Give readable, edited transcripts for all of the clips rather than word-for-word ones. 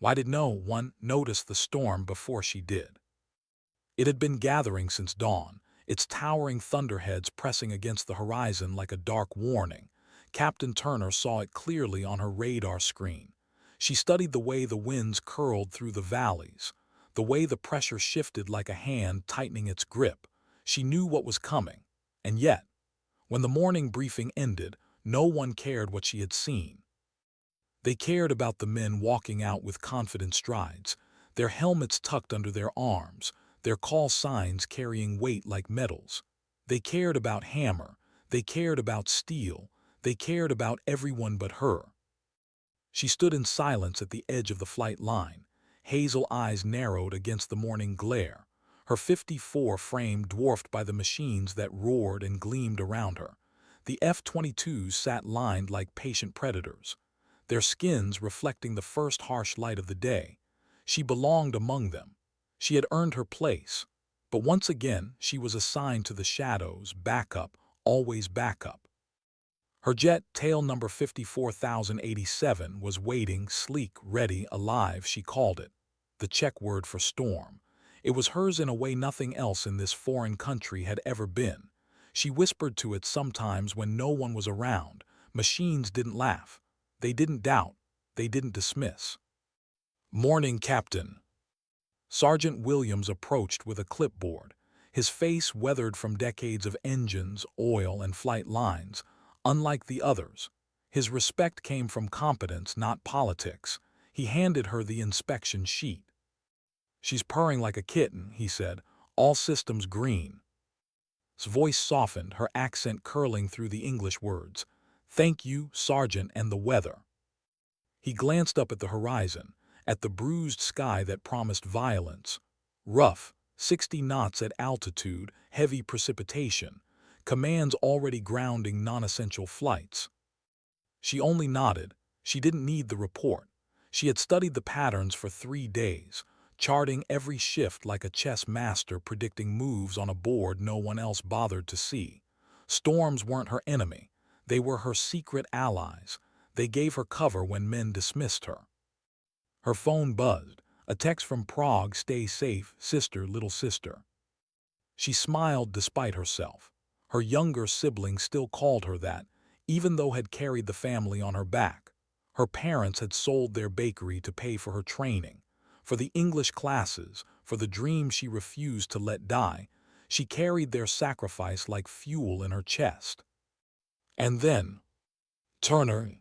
Why did no one notice the storm before she did? It had been gathering since dawn, its towering thunderheads pressing against the horizon like a dark warning. Captain Turner saw it clearly on her radar screen. She studied the way the winds curled through the valleys, the way the pressure shifted like a hand tightening its grip. She knew what was coming. And yet, when the morning briefing ended, no one cared what she had seen. They cared about the men walking out with confident strides, their helmets tucked under their arms, their call signs carrying weight like medals. They cared about Hammer, they cared about Steel, they cared about everyone but her. She stood in silence at the edge of the flight line, hazel eyes narrowed against the morning glare, her 54 frame dwarfed by the machines that roared and gleamed around her. The F-22s sat lined like patient predators, their skins reflecting the first harsh light of the day. She belonged among them. She had earned her place. But once again, she was assigned to the shadows, backup, always backup. Her jet, tail number 54,087, was waiting, sleek, ready, alive, she called it. The Czech word for storm. It was hers in a way nothing else in this foreign country had ever been. She whispered to it sometimes when no one was around. Machines didn't laugh. They didn't doubt. They didn't dismiss. "Morning, Captain." Sergeant Williams approached with a clipboard, his face weathered from decades of engines, oil, and flight lines. Unlike the others, his respect came from competence, not politics. He handed her the inspection sheet. "She's purring like a kitten," he said. "All systems green." His voice softened, her accent curling through the English words. "Thank you, Sergeant, and the weather." He glanced up at the horizon, at the bruised sky that promised violence. Rough, 60 knots at altitude, heavy precipitation, commands already grounding non-essential flights. She only nodded. She didn't need the report. She had studied the patterns for 3 days, charting every shift like a chess master predicting moves on a board no one else bothered to see. Storms weren't her enemy. They were her secret allies. They gave her cover when men dismissed her. Her phone buzzed. A text from Prague: "Stay safe, sister, little sister." She smiled despite herself. Her younger siblings still called her that, even though had carried the family on her back. Her parents had sold their bakery to pay for her training, for the English classes, for the dream she refused to let die. She carried their sacrifice like fuel in her chest. And then, "Turner."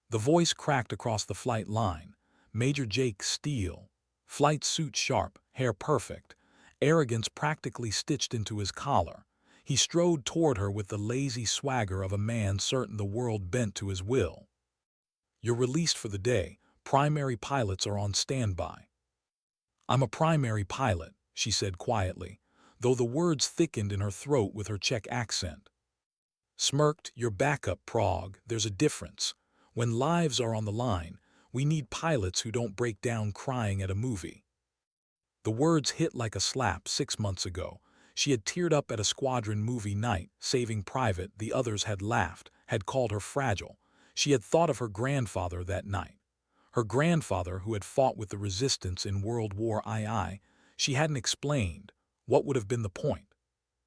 The voice cracked across the flight line. Major Jake Steele, flight suit sharp, hair perfect, arrogance practically stitched into his collar. He strode toward her with the lazy swagger of a man certain the world bent to his will. "You're released for the day. Primary pilots are on standby." "I'm a primary pilot," she said quietly, though the words thickened in her throat with her Czech accent. Smirked. "You're backup, Prague. There's a difference. When lives are on the line, we need pilots who don't break down crying at a movie." The words hit like a slap. 6 months ago, she had teared up at a squadron movie night, Saving Private. The others had laughed, had called her fragile. She had thought of her grandfather that night. Her grandfather who had fought with the resistance in World War II. She hadn't explained. What would have been the point?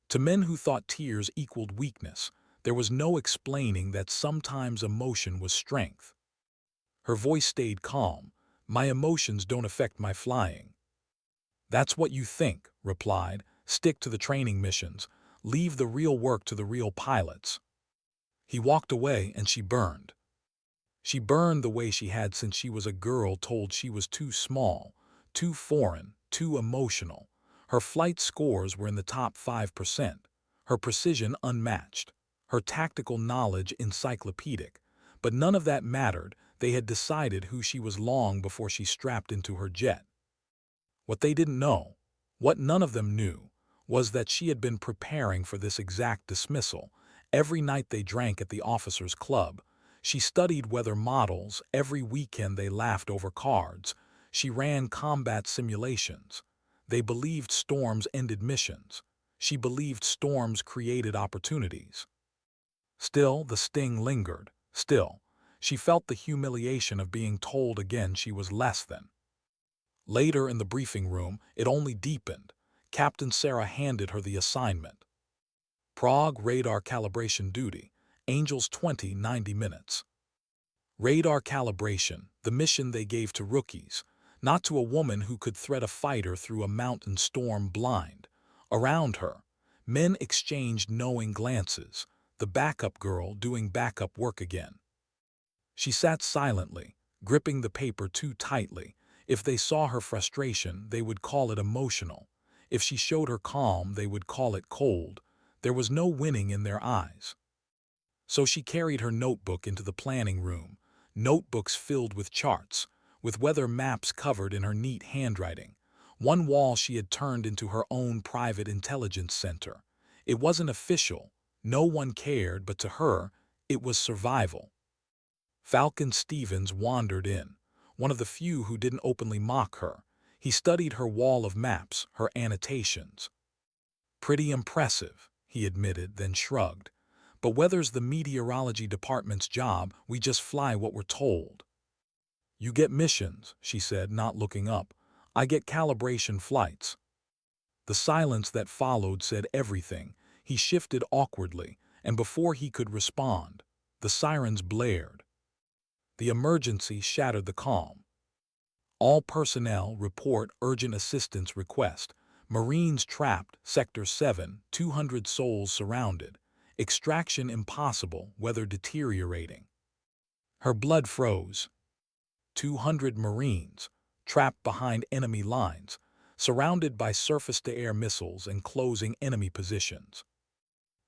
To men who thought tears equaled weakness, there was no explaining that sometimes emotion was strength. Her voice stayed calm. "My emotions don't affect my flying." "That's what you think," replied. "Stick to the training missions. Leave the real work to the real pilots." He walked away and she burned. She burned the way she had since she was a girl, told she was too small, too foreign, too emotional. Her flight scores were in the top 5%, her precision unmatched, her tactical knowledge encyclopedic. But none of that mattered. They had decided who she was long before she strapped into her jet. What they didn't know, what none of them knew, was that she had been preparing for this exact dismissal. Every night they drank at the officers' club. She studied weather models. Every weekend they laughed over cards. She ran combat simulations. They believed storms ended missions. She believed storms created opportunities. Still, the sting lingered. Still, She felt the humiliation of being told again she was less than. Later in the briefing room, it only deepened. Captain Sarah handed her the assignment. Prague radar calibration duty. Angels 90 minutes. Radar calibration, the mission they gave to rookies, not to a woman who could thread a fighter through a mountain storm blind. Around her, men exchanged knowing glances, the backup girl doing backup work again. She sat silently, gripping the paper too tightly. If they saw her frustration, they would call it emotional. If she showed her calm, they would call it cold. There was no winning in their eyes. So she carried her notebook into the planning room, notebooks filled with charts, with weather maps covered in her neat handwriting. One wall she had turned into her own private intelligence center. It wasn't official, no one cared, but to her, it was survival. Falcon Stevens wandered in, one of the few who didn't openly mock her. He studied her wall of maps, her annotations. "Pretty impressive," he admitted, then shrugged. "But weather's the meteorology department's job, we just fly what we're told." "You get missions," she said, not looking up. "I get calibration flights." The silence that followed said everything. He shifted awkwardly, and before he could respond, the sirens blared. The emergency shattered the calm. "All personnel report urgent assistance request. Marines trapped, Sector 7, 200 souls surrounded. Extraction impossible, weather deteriorating." Her blood froze. 200 Marines, trapped behind enemy lines, surrounded by surface-to-air missiles and closing enemy positions.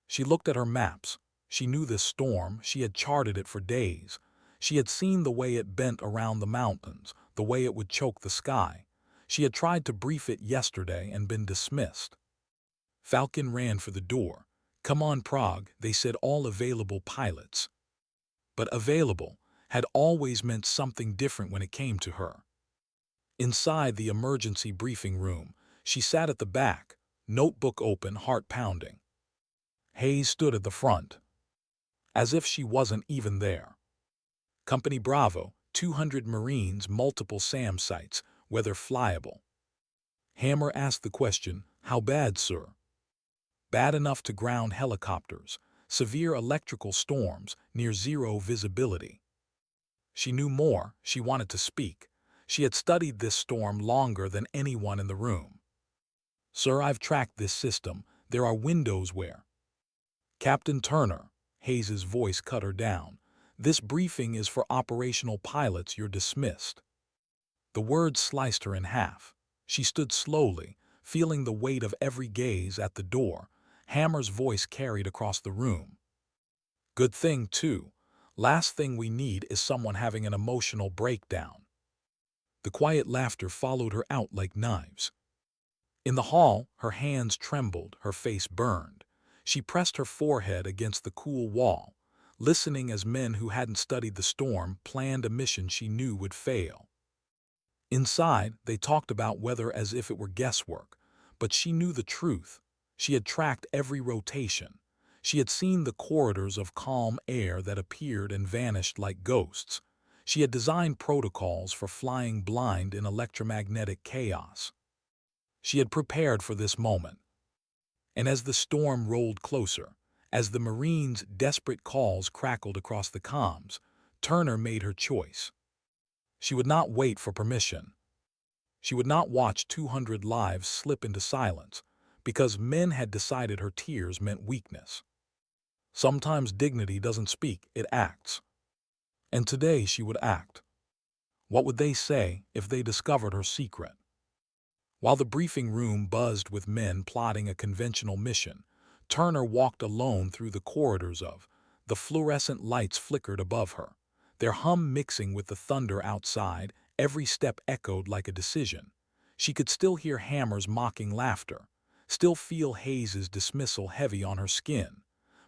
She looked at her maps. She knew this storm, she had charted it for days. She had seen the way it bent around the mountains, the way it would choke the sky. She had tried to brief it yesterday and been dismissed. Falcon ran for the door. "Come on, Prague," they said, "all available pilots." But available had always meant something different when it came to her. Inside the emergency briefing room, she sat at the back, notebook open, heart pounding. Hayes stood at the front, as if she wasn't even there. "Company Bravo, 200 Marines, multiple SAM sites, weather flyable." Hammer asked the question, "How bad, sir?" "Bad enough to ground helicopters. Severe electrical storms, near zero visibility." She knew more. She wanted to speak. She had studied this storm longer than anyone in the room. "Sir, I've tracked this system. There are windows where—" "Captain Turner," Hayes's voice cut her down. "This briefing is for operational pilots. You're dismissed." The words sliced her in half. She stood slowly, feeling the weight of every gaze at the door. Hammer's voice carried across the room. "Good thing, too. Last thing we need is someone having an emotional breakdown." The quiet laughter followed her out like knives. In the hall, her hands trembled, her face burned. She pressed her forehead against the cool wall, listening as men who hadn't studied the storm planned a mission she knew would fail. Inside, they talked about weather as if it were guesswork, but she knew the truth. She had tracked every rotation. She had seen the corridors of calm air that appeared and vanished like ghosts. She had designed protocols for flying blind in electromagnetic chaos. She had prepared for this moment. And as the storm rolled closer, as the Marines' desperate calls crackled across the comms, Turner made her choice. She would not wait for permission. She would not watch 200 lives slip into silence, because men had decided her tears meant weakness. Sometimes dignity doesn't speak, it acts. And today she would act. What would they say if they discovered her secret? While the briefing room buzzed with men plotting a conventional mission, Turner walked alone through the corridors of. The fluorescent lights flickered above her, their hum mixing with the thunder outside. Every step echoed like a decision. She could still hear Hammer's mocking laughter, still feel Hayes's dismissal heavy on her skin.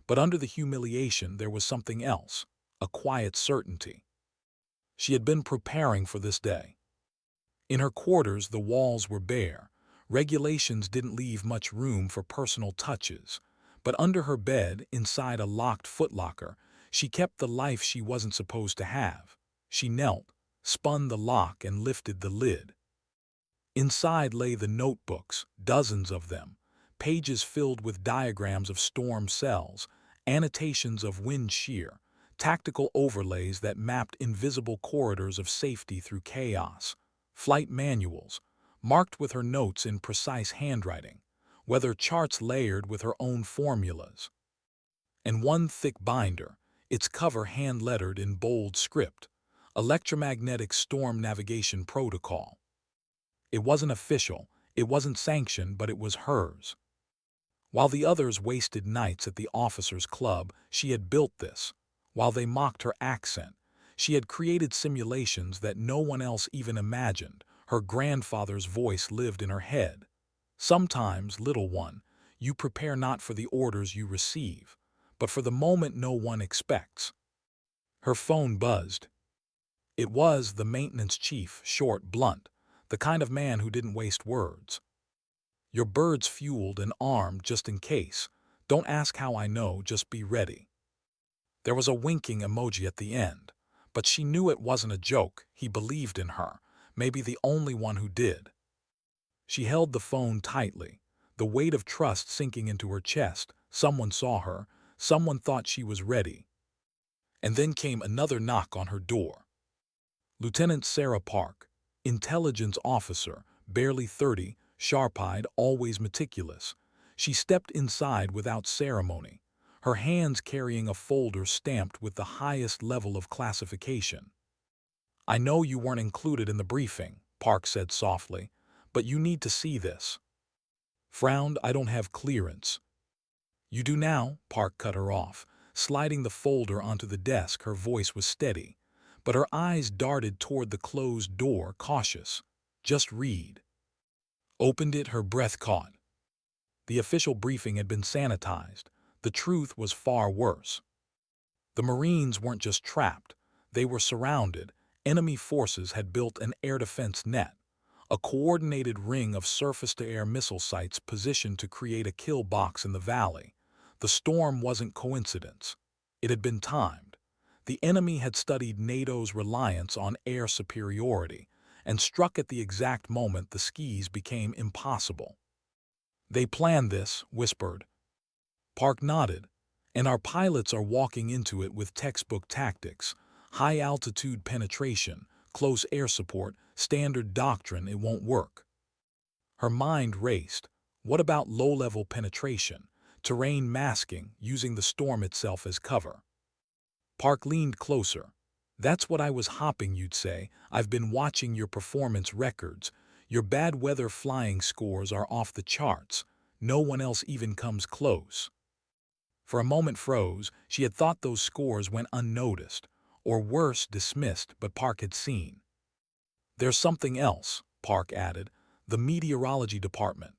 But under the humiliation there was something else, a quiet certainty. She had been preparing for this day. In her quarters the walls were bare. Regulations didn't leave much room for personal touches. But under her bed, inside a locked footlocker, She kept the life she wasn't supposed to have. She knelt, spun the lock, and lifted the lid. Inside lay the notebooks, dozens of them, pages filled with diagrams of storm cells, annotations of wind shear, tactical overlays that mapped invisible corridors of safety through chaos, flight manuals, marked with her notes in precise handwriting, weather charts layered with her own formulas, and one thick binder, its cover hand-lettered in bold script, Electromagnetic Storm Navigation Protocol. It wasn't official, it wasn't sanctioned, but it was hers. While the others wasted nights at the officers' club, she had built this. While they mocked her accent, she had created simulations that no one else even imagined. Her grandfather's voice lived in her head. Sometimes, little one, you prepare not for the orders you receive, but for the moment no one expects. Her phone buzzed. It was the maintenance chief, short, blunt, the kind of man who didn't waste words. Your bird's fueled and armed just in case. Don't ask how I know, just be ready. There was a winking emoji at the end, but she knew it wasn't a joke. He believed in her, maybe the only one who did. She held the phone tightly, the weight of trust sinking into her chest. Someone saw her, someone thought she was ready. And then came another knock on her door. Lieutenant Sarah Park, intelligence officer, barely 30, sharp-eyed, always meticulous. She stepped inside without ceremony, her hands carrying a folder stamped with the highest level of classification. I know you weren't included in the briefing, Park said softly, but you need to see this. Frowned, I don't have clearance. You do now, Park cut her off, sliding the folder onto the desk. Her voice was steady, but her eyes darted toward the closed door, cautious. Just read. Opened it, her breath caught. The official briefing had been sanitized. The truth was far worse. The Marines weren't just trapped, they were surrounded. Enemy forces had built an air defense net, a coordinated ring of surface-to-air missile sites positioned to create a kill box in the valley. The storm wasn't coincidence. It had been timed. The enemy had studied NATO's reliance on air superiority and struck at the exact moment the skis became impossible. They planned this, whispered. Park nodded. And our pilots are walking into it with textbook tactics, high-altitude penetration, close air support, standard doctrine. It won't work. Her mind raced. What about low-level penetration, terrain masking, using the storm itself as cover? Park leaned closer. That's what I was hoping you'd say. I've been watching your performance records. Your bad weather flying scores are off the charts. No one else even comes close. For a moment froze. She had thought those scores went unnoticed, or worse, dismissed, but Park had seen. There's something else, Park added, the meteorology department.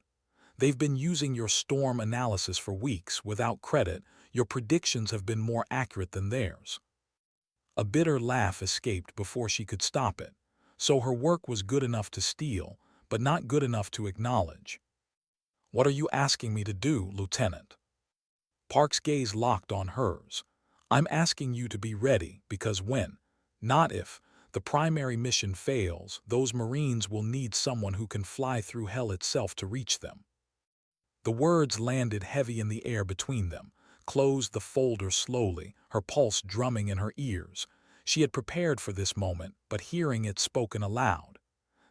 They've been using your storm analysis for weeks without credit. Your predictions have been more accurate than theirs. A bitter laugh escaped before she could stop it. So her work was good enough to steal, but not good enough to acknowledge. What are you asking me to do, Lieutenant? Park's gaze locked on hers. I'm asking you to be ready, because when, not if, the primary mission fails, those Marines will need someone who can fly through hell itself to reach them. The words landed heavy in the air between them, closed the folder slowly, her pulse drumming in her ears. She had prepared for this moment, but hearing it spoken aloud,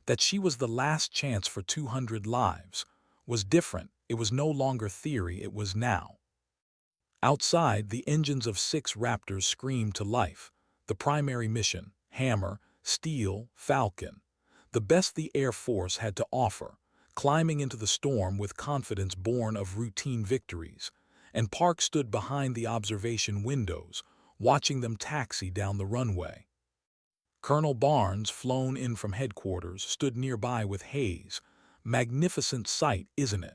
that she was the last chance for 200 lives, was different. It was no longer theory, it was now. Outside, the engines of 6 Raptors screamed to life. The primary mission, Hammer, Steel, Falcon. The best the Air Force had to offer, climbing into the storm with confidence born of routine victories. And Park stood behind the observation windows, watching them taxi down the runway. Colonel Barnes, flown in from headquarters, stood nearby with Hayes. Magnificent sight, isn't it?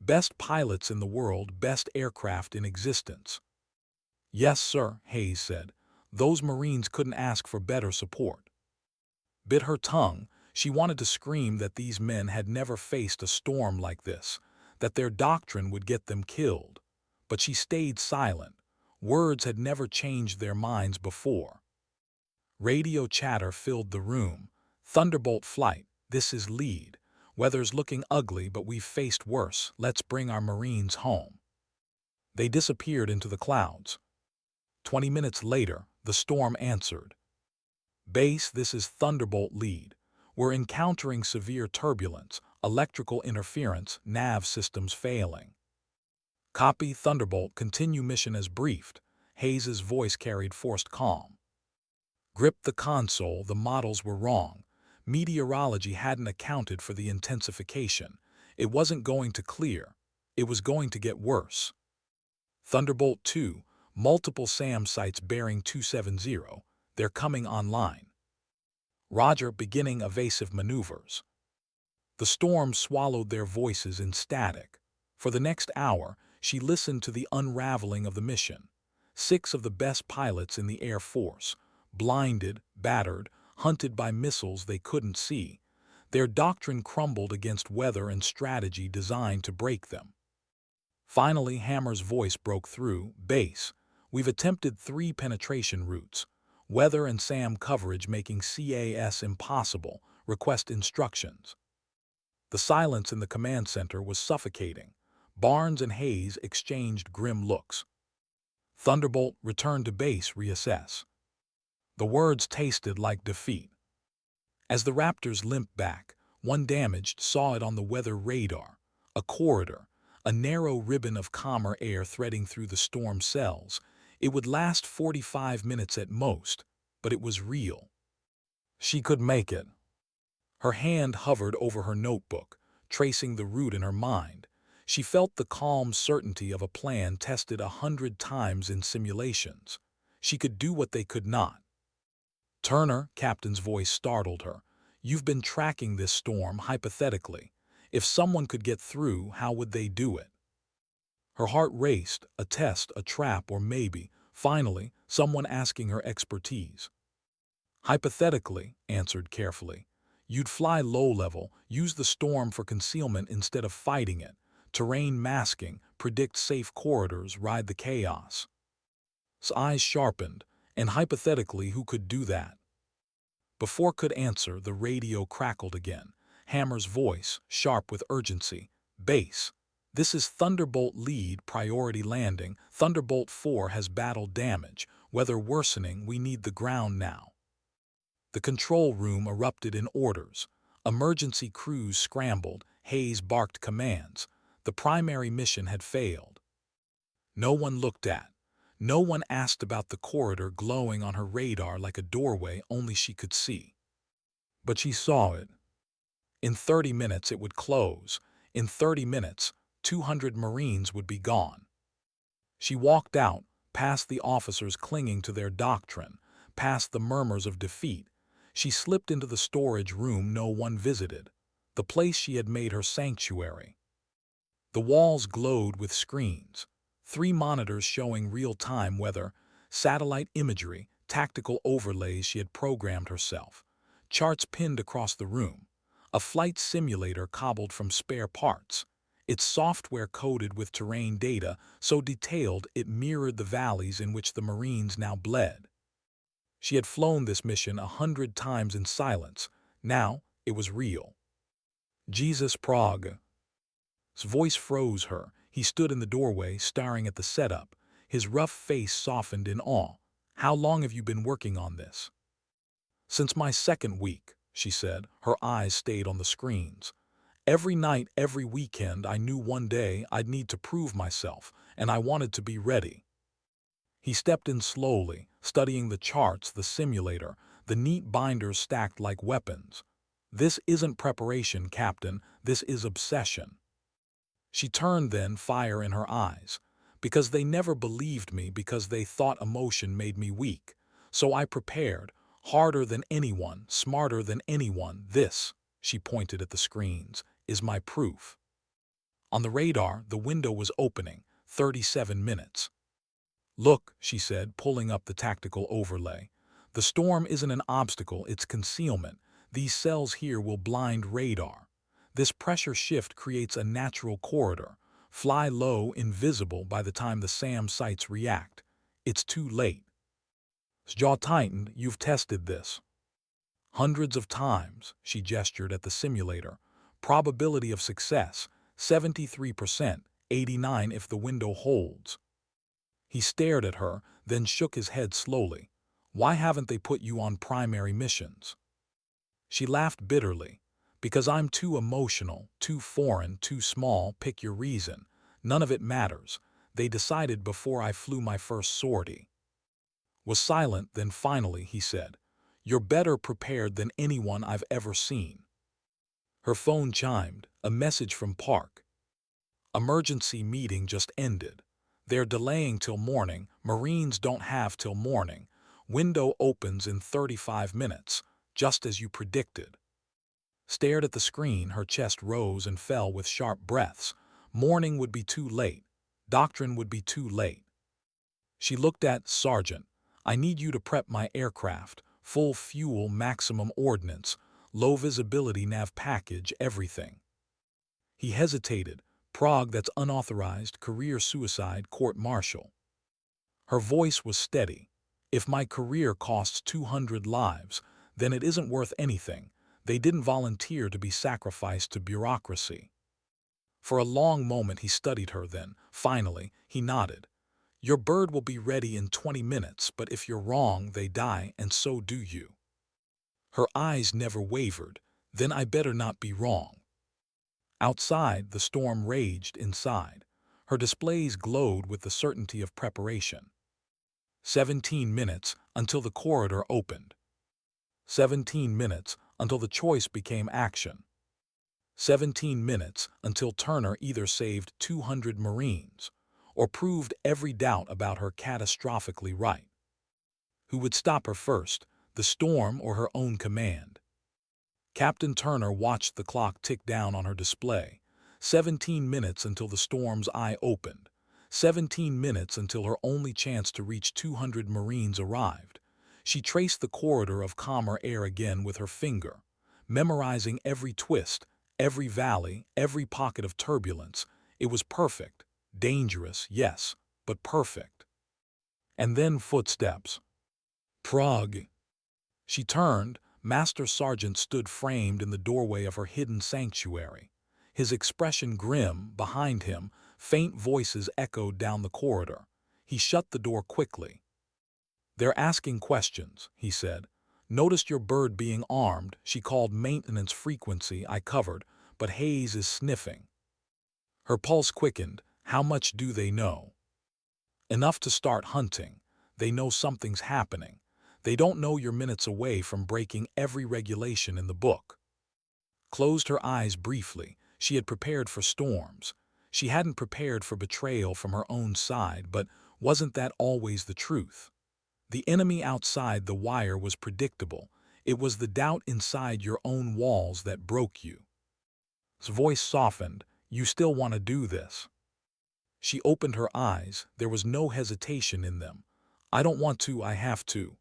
Best pilots in the world, best aircraft in existence. Yes, sir, Hayes said. Those Marines couldn't ask for better support. Bit her tongue. She wanted to scream that these men had never faced a storm like this, that their doctrine would get them killed. But she stayed silent, Words had never changed their minds before. Radio chatter filled the room. Thunderbolt flight, this is lead. Weather's looking ugly, but we've faced worse. Let's bring our Marines home. They disappeared into the clouds. 20 minutes later, the storm answered. Base, this is Thunderbolt lead. We're encountering severe turbulence, electrical interference, nav systems failing. Copy, Thunderbolt, continue mission as briefed. Hayes's voice carried forced calm. Grip the console, the models were wrong. Meteorology hadn't accounted for the intensification. It wasn't going to clear. It was going to get worse. Thunderbolt 2, multiple SAM sites bearing 270. They're coming online. Roger, beginning evasive maneuvers. The storm swallowed their voices in static. For the next hour, she listened to the unraveling of the mission. 6 of the best pilots in the Air Force, blinded, battered, hunted by missiles they couldn't see. Their doctrine crumbled against weather and strategy designed to break them. Finally, Hammer's voice broke through. Base, we've attempted 3 penetration routes. Weather and SAM coverage making CAS impossible. Request instructions. The silence in the command center was suffocating. Barnes and Hayes exchanged grim looks. Thunderbolt, return to base, reassess. The words tasted like defeat. As the Raptors limped back, one damaged saw it on the weather radar. A corridor, a narrow ribbon of calmer air threading through the storm cells. It would last 45 minutes at most, but it was real. She could make it. Her hand hovered over her notebook, tracing the route in her mind. She felt the calm certainty of a plan tested 100 times in simulations. She could do what they could not. Turner, Captain's voice startled her. You've been tracking this storm hypothetically. If someone could get through, how would they do it? Her heart raced, a test, a trap, or maybe, finally, someone asking her expertise. Hypothetically, answered carefully. You'd fly low-level, use the storm for concealment instead of fighting it. Terrain masking, predict safe corridors, ride the chaos. His eyes sharpened, and hypothetically, who could do that? Before could answer, the radio crackled again. Hammer's voice, sharp with urgency. Base, this is Thunderbolt lead, priority landing. Thunderbolt 4 has battle damage. Weather worsening, we need the ground now. The control room erupted in orders. Emergency crews scrambled. Hayes barked commands. The primary mission had failed. No one looked at. No one asked about the corridor glowing on her radar like a doorway only she could see. But she saw it. In 30 minutes it would close. In 30 minutes, 200 Marines would be gone. She walked out, past the officers clinging to their doctrine, past the murmurs of defeat. She slipped into the storage room no one visited, the place she had made her sanctuary. The walls glowed with screens. 3 monitors showing real-time weather, satellite imagery, tactical overlays she had programmed herself, charts pinned across the room, a flight simulator cobbled from spare parts, its software coded with terrain data so detailed it mirrored the valleys in which the Marines now bled. She had flown this mission 100 times in silence. Now it was real. Jesus, Prague. His voice froze her. He stood in the doorway, staring at the setup. His rough face softened in awe. How long have you been working on this? Since my 2nd week, she said. Her eyes stayed on the screens. Every night, every weekend, I knew one day I'd need to prove myself, and I wanted to be ready. He stepped in slowly, studying the charts, the simulator, the neat binders stacked like weapons. This isn't preparation, Captain. This is obsession. She turned then, fire in her eyes. Because they never believed me, because they thought emotion made me weak. So I prepared, harder than anyone, smarter than anyone. This, she pointed at the screens, is my proof. On the radar, the window was opening, 37 minutes. Look, she said, pulling up the tactical overlay. The storm isn't an obstacle, it's concealment. These cells here will blind radar. This pressure shift creates a natural corridor. Fly low, invisible by the time the SAM sites react. It's too late. His jaw tightened. You've tested this. Hundreds of times, she gestured at the simulator. Probability of success, 73%, 89 if the window holds. He stared at her, then shook his head slowly. Why haven't they put you on primary missions? She laughed bitterly. Because I'm too emotional, too foreign, too small, pick your reason. None of it matters. They decided before I flew my first sortie. Was silent, then finally he said, You're better prepared than anyone I've ever seen. Her phone chimed, a message from Park. Emergency meeting just ended. They're delaying till morning. Marines don't have till morning. Window opens in 35 minutes, just as you predicted. Stared at the screen, her chest rose and fell with sharp breaths. Morning would be too late. Doctrine would be too late. She looked at Sergeant. I need you to prep my aircraft. Full fuel, maximum ordnance, low visibility nav package, everything. He hesitated. Prague, that's unauthorized, career suicide, court-martial. Her voice was steady. If my career costs 200 lives, then it isn't worth anything. They didn't volunteer to be sacrificed to bureaucracy. For a long moment he studied her, then, finally, he nodded. Your bird will be ready in 20 minutes, but if you're wrong, they die, and so do you. Her eyes never wavered. Then I better not be wrong. Outside, the storm raged inside. Her displays glowed with the certainty of preparation. 17 minutes until the corridor opened. 17 minutes until the choice became action. 17 minutes until Turner either saved 200 Marines or proved every doubt about her catastrophically right. Who would stop her first, the storm or her own command? Captain Turner watched the clock tick down on her display. 17 minutes until the storm's eye opened. 17 minutes until her only chance to reach 200 Marines arrived. She traced the corridor of calmer air again with her finger, memorizing every twist, every valley, every pocket of turbulence. It was perfect. Dangerous, yes, but perfect. And then footsteps. Prague. She turned. Master Sergeant stood framed in the doorway of her hidden sanctuary. His expression grim. Behind him, faint voices echoed down the corridor. He shut the door quickly. They're asking questions, he said. Noticed your bird being armed. She called maintenance frequency. I covered, but Hayes is sniffing. Her pulse quickened. How much do they know? Enough to start hunting. They know something's happening. They don't know you're minutes away from breaking every regulation in the book. Closed her eyes briefly. She had prepared for storms. She hadn't prepared for betrayal from her own side, but wasn't that always the truth? The enemy outside the wire was predictable. It was the doubt inside your own walls that broke you. His voice softened. You still want to do this? She opened her eyes. There was no hesitation in them. I don't want to, I have to.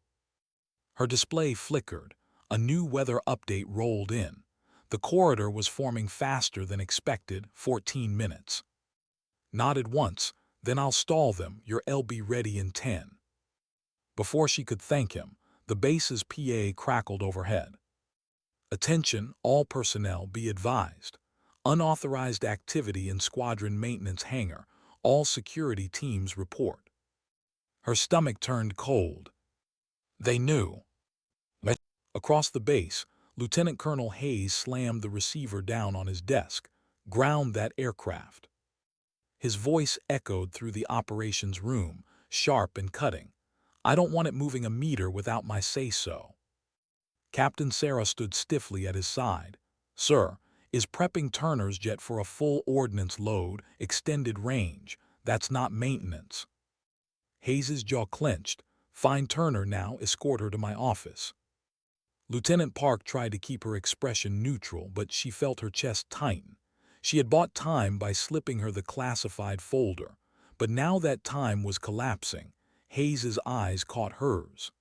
Her display flickered. A new weather update rolled in. The corridor was forming faster than expected, 14 minutes. Nodded once, then I'll stall them, your LB ready in 10. Before she could thank him, the base's PA crackled overhead. Attention, all personnel, be advised. Unauthorized activity in squadron maintenance hangar. All security teams report. Her stomach turned cold. They knew. Across the base, Lieutenant Colonel Hayes slammed the receiver down on his desk. Ground that aircraft. His voice echoed through the operations room, sharp and cutting. I don't want it moving a meter without my say-so. Captain Sarah stood stiffly at his side. Sir, is prepping Turner's jet for a full ordnance load, extended range. That's not maintenance. Hayes's jaw clenched. Find Turner now, escort her to my office. Lieutenant Park tried to keep her expression neutral, but she felt her chest tighten. She had bought time by slipping her the classified folder, but now that time was collapsing. Hayes's eyes caught hers.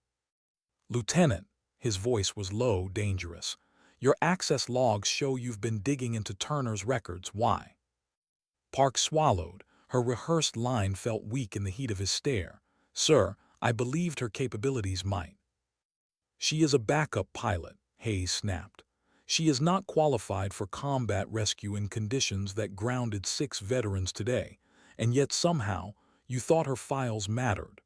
Lieutenant, his voice was low, dangerous. Your access logs show you've been digging into Turner's records. Why? Park swallowed. Her rehearsed line felt weak in the heat of his stare. Sir, I believed her capabilities might. She is a backup pilot, Hayes snapped. She is not qualified for combat rescue in conditions that grounded 6 veterans today, and yet somehow you thought her files mattered.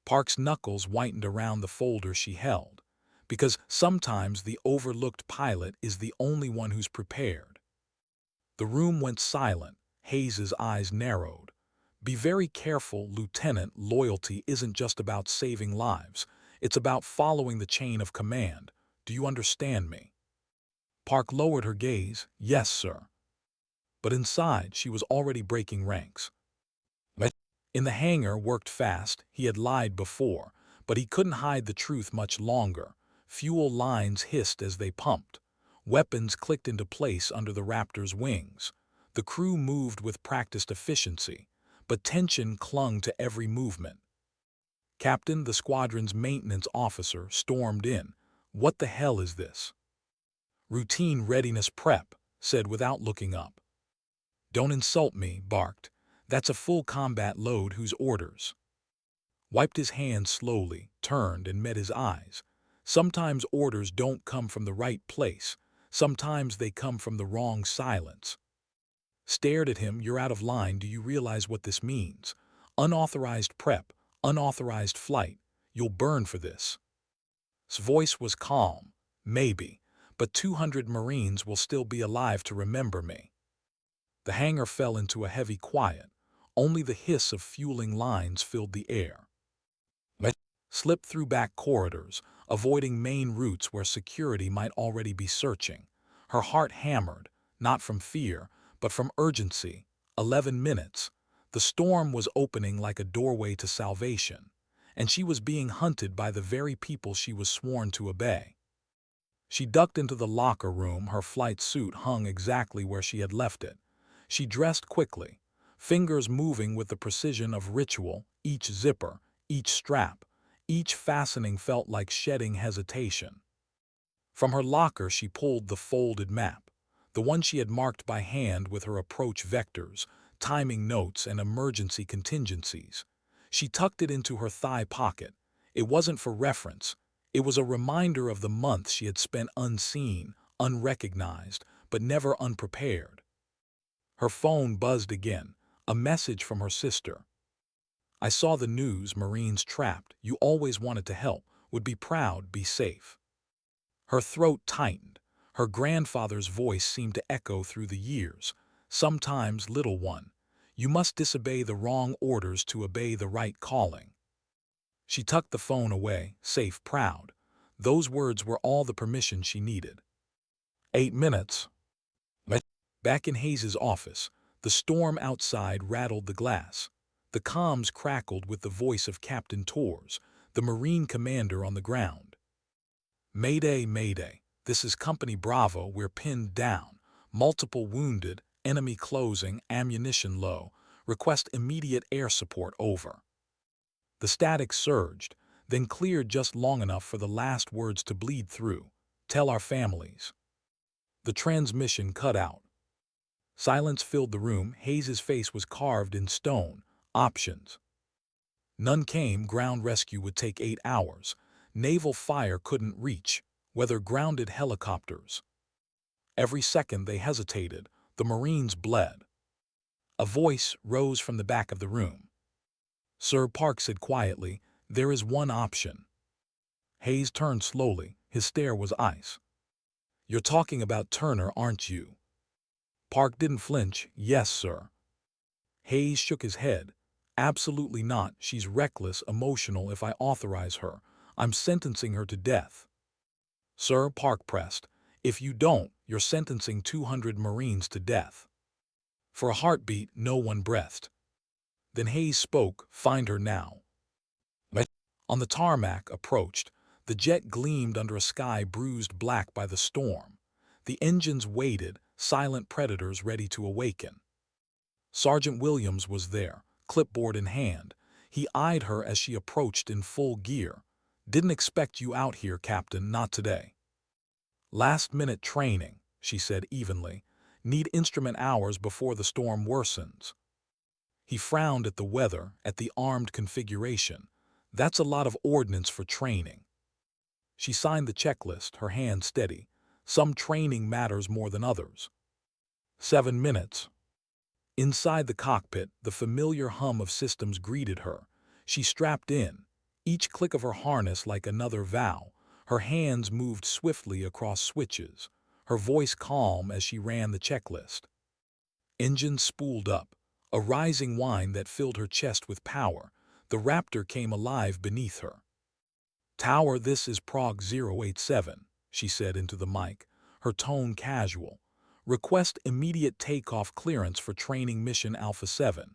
Park's knuckles whitened around the folder she held, because sometimes the overlooked pilot is the only one who's prepared. The room went silent. Hayes's eyes narrowed. Be very careful, Lieutenant. Loyalty isn't just about saving lives. It's about following the chain of command. Do you understand me? Park lowered her gaze. Yes, sir. But inside, she was already breaking ranks. In the hangar worked fast. He had lied before, but he couldn't hide the truth much longer. Fuel lines hissed as they pumped. Weapons clicked into place under the Raptor's wings. The crew moved with practiced efficiency, but tension clung to every movement. Captain, the squadron's maintenance officer, stormed in. What the hell is this? Routine readiness prep, said without looking up. Don't insult me, barked. That's a full combat load. Whose orders? Wiped his hands slowly, turned and met his eyes. Sometimes orders don't come from the right place. Sometimes they come from the wrong silence. Stared at him. You're out of line. Do you realize what this means? Unauthorized prep, unauthorized flight. You'll burn for this. His voice was calm. Maybe, but 200 Marines will still be alive to remember me. The hangar fell into a heavy quiet. Only the hiss of fueling lines filled the air. Slipped through back corridors, avoiding main routes where security might already be searching. Her heart hammered, not from fear, but from urgency. 11 minutes. The storm was opening like a doorway to salvation, and she was being hunted by the very people she was sworn to obey. She ducked into the locker room. Her flight suit hung exactly where she had left it. She dressed quickly, fingers moving with the precision of ritual. Each zipper, each strap, each fastening felt like shedding hesitation. From her locker she pulled the folded map, the one she had marked by hand with her approach vectors, timing notes and emergency contingencies. She tucked it into her thigh pocket. It wasn't for reference. It was a reminder of the months she had spent unseen, unrecognized, but never unprepared. Her phone buzzed again, a message from her sister. I saw the news. Marines trapped. You always wanted to help. Would be proud. Be safe. Her throat tightened. Her grandfather's voice seemed to echo through the years. Sometimes, little one, you must disobey the wrong orders to obey the right calling. She tucked the phone away, safe, proud. Those words were all the permission she needed. 8 minutes. Back in Hayes's office, the storm outside rattled the glass. The comms crackled with the voice of Captain Torres, the Marine commander on the ground. Mayday, Mayday. This is Company Bravo. We're pinned down. Multiple wounded, enemy closing, ammunition low. Request immediate air support. Over. The static surged, then cleared just long enough for the last words to bleed through. Tell our families. The transmission cut out. Silence filled the room. Hayes's face was carved in stone. Options. None came. Ground rescue would take 8 hours. Naval fire couldn't reach. Whether grounded helicopters. Every second they hesitated. The Marines bled. A voice rose from the back of the room. Sir, Park said quietly, there is one option. Hayes turned slowly. His stare was ice. You're talking about Turner, aren't you? Park didn't flinch. Yes, sir. Hayes shook his head. Absolutely not. She's reckless, emotional. If I authorize her, I'm sentencing her to death. Sir, Park pressed. If you don't, you're sentencing 200 Marines to death. For a heartbeat, no one breathed. Then Hayes spoke. Find her now. On the tarmac approached. The jet gleamed under a sky bruised black by the storm. The engines waited, silent predators ready to awaken. Sergeant Williams was there, clipboard in hand. He eyed her as she approached in full gear. Didn't expect you out here, Captain, not today. Last-minute training, she said evenly. Need instrument hours before the storm worsens. He frowned at the weather, at the armed configuration. That's a lot of ordnance for training. She signed the checklist, her hand steady. Some training matters more than others. 7 minutes. Inside the cockpit, the familiar hum of systems greeted her. She strapped in, each click of her harness like another vow. Her hands moved swiftly across switches, her voice calm as she ran the checklist. Engines spooled up, a rising whine that filled her chest with power. The Raptor came alive beneath her. "Tower, this is Prague 087, she said into the mic, her tone casual. "Request immediate takeoff clearance for training mission Alpha 7.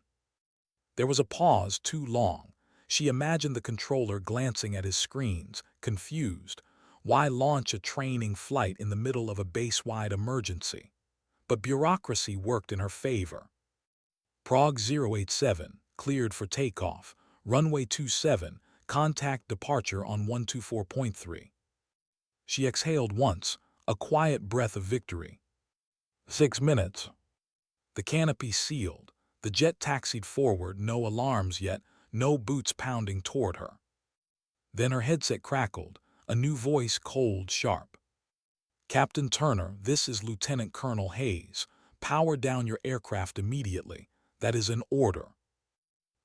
There was a pause too long. She imagined the controller glancing at his screens, confused. Why launch a training flight in the middle of a base-wide emergency? But bureaucracy worked in her favor. Prague 087, cleared for takeoff. Runway 27, contact departure on 124.3. She exhaled once, a quiet breath of victory. 6 minutes. The canopy sealed. The jet taxied forward, no alarms yet, no boots pounding toward her. Then her headset crackled, a new voice cold, sharp. "Captain Turner, this is Lieutenant Colonel Hayes. Power down your aircraft immediately. That is an order."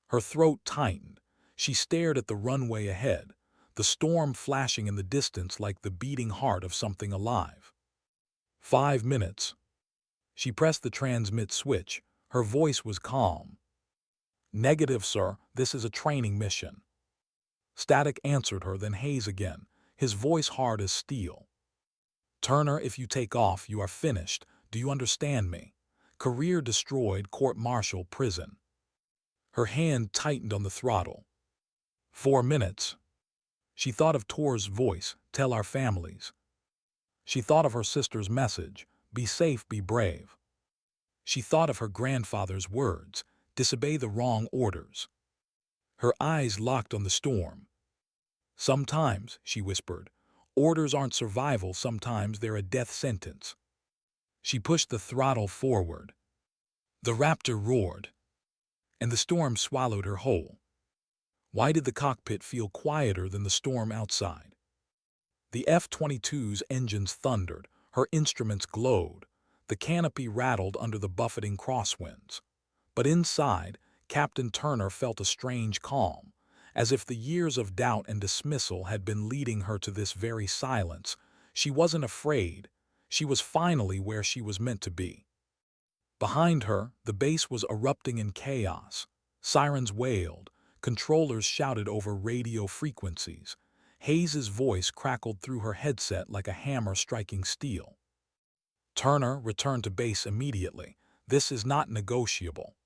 Her throat tightened. She stared at the runway ahead, the storm flashing in the distance like the beating heart of something alive. 5 minutes. She pressed the transmit switch. Her voice was calm. "Negative, sir. This is a training mission." Static answered her, then Hayes again, his voice hard as steel. "Turner, if you take off, you are finished. Do you understand me? Career destroyed, court-martial, prison." Her hand tightened on the throttle. 4 minutes. She thought of Tor's voice, "Tell our families." She thought of her sister's message, "Be safe, be brave." She thought of her grandfather's words, "Disobey the wrong orders." Her eyes locked on the storm. "Sometimes," she whispered, "orders aren't survival, sometimes they're a death sentence." She pushed the throttle forward. The Raptor roared, and the storm swallowed her whole. Why did the cockpit feel quieter than the storm outside? The F-22's engines thundered, her instruments glowed, the canopy rattled under the buffeting crosswinds. But inside, Captain Turner felt a strange calm, as if the years of doubt and dismissal had been leading her to this very silence. She wasn't afraid. She was finally where she was meant to be. Behind her, the base was erupting in chaos. Sirens wailed, controllers shouted over radio frequencies. Hayes's voice crackled through her headset like a hammer striking steel. "Turner, return to base immediately. This is not negotiable."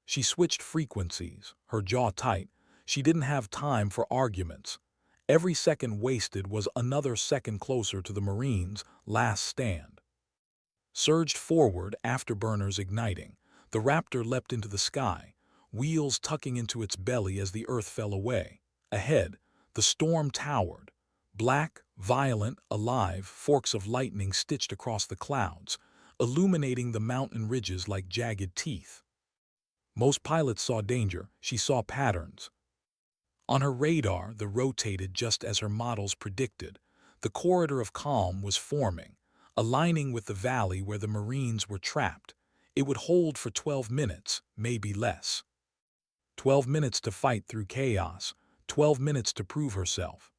She switched frequencies, her jaw tight. She didn't have time for arguments. Every second wasted was another second closer to the Marines' last stand. Surged forward, afterburners igniting. The Raptor leapt into the sky, wheels tucking into its belly as the earth fell away. Ahead, the storm towered. Black, violent, alive, forks of lightning stitched across the clouds, illuminating the mountain ridges like jagged teeth. Most pilots saw danger. She saw patterns. On her radar, the rotated just as her models predicted. The corridor of calm was forming, aligning with the valley where the Marines were trapped. It would hold for 12 minutes, maybe less. 12 minutes to fight through chaos, 12 minutes to prove herself.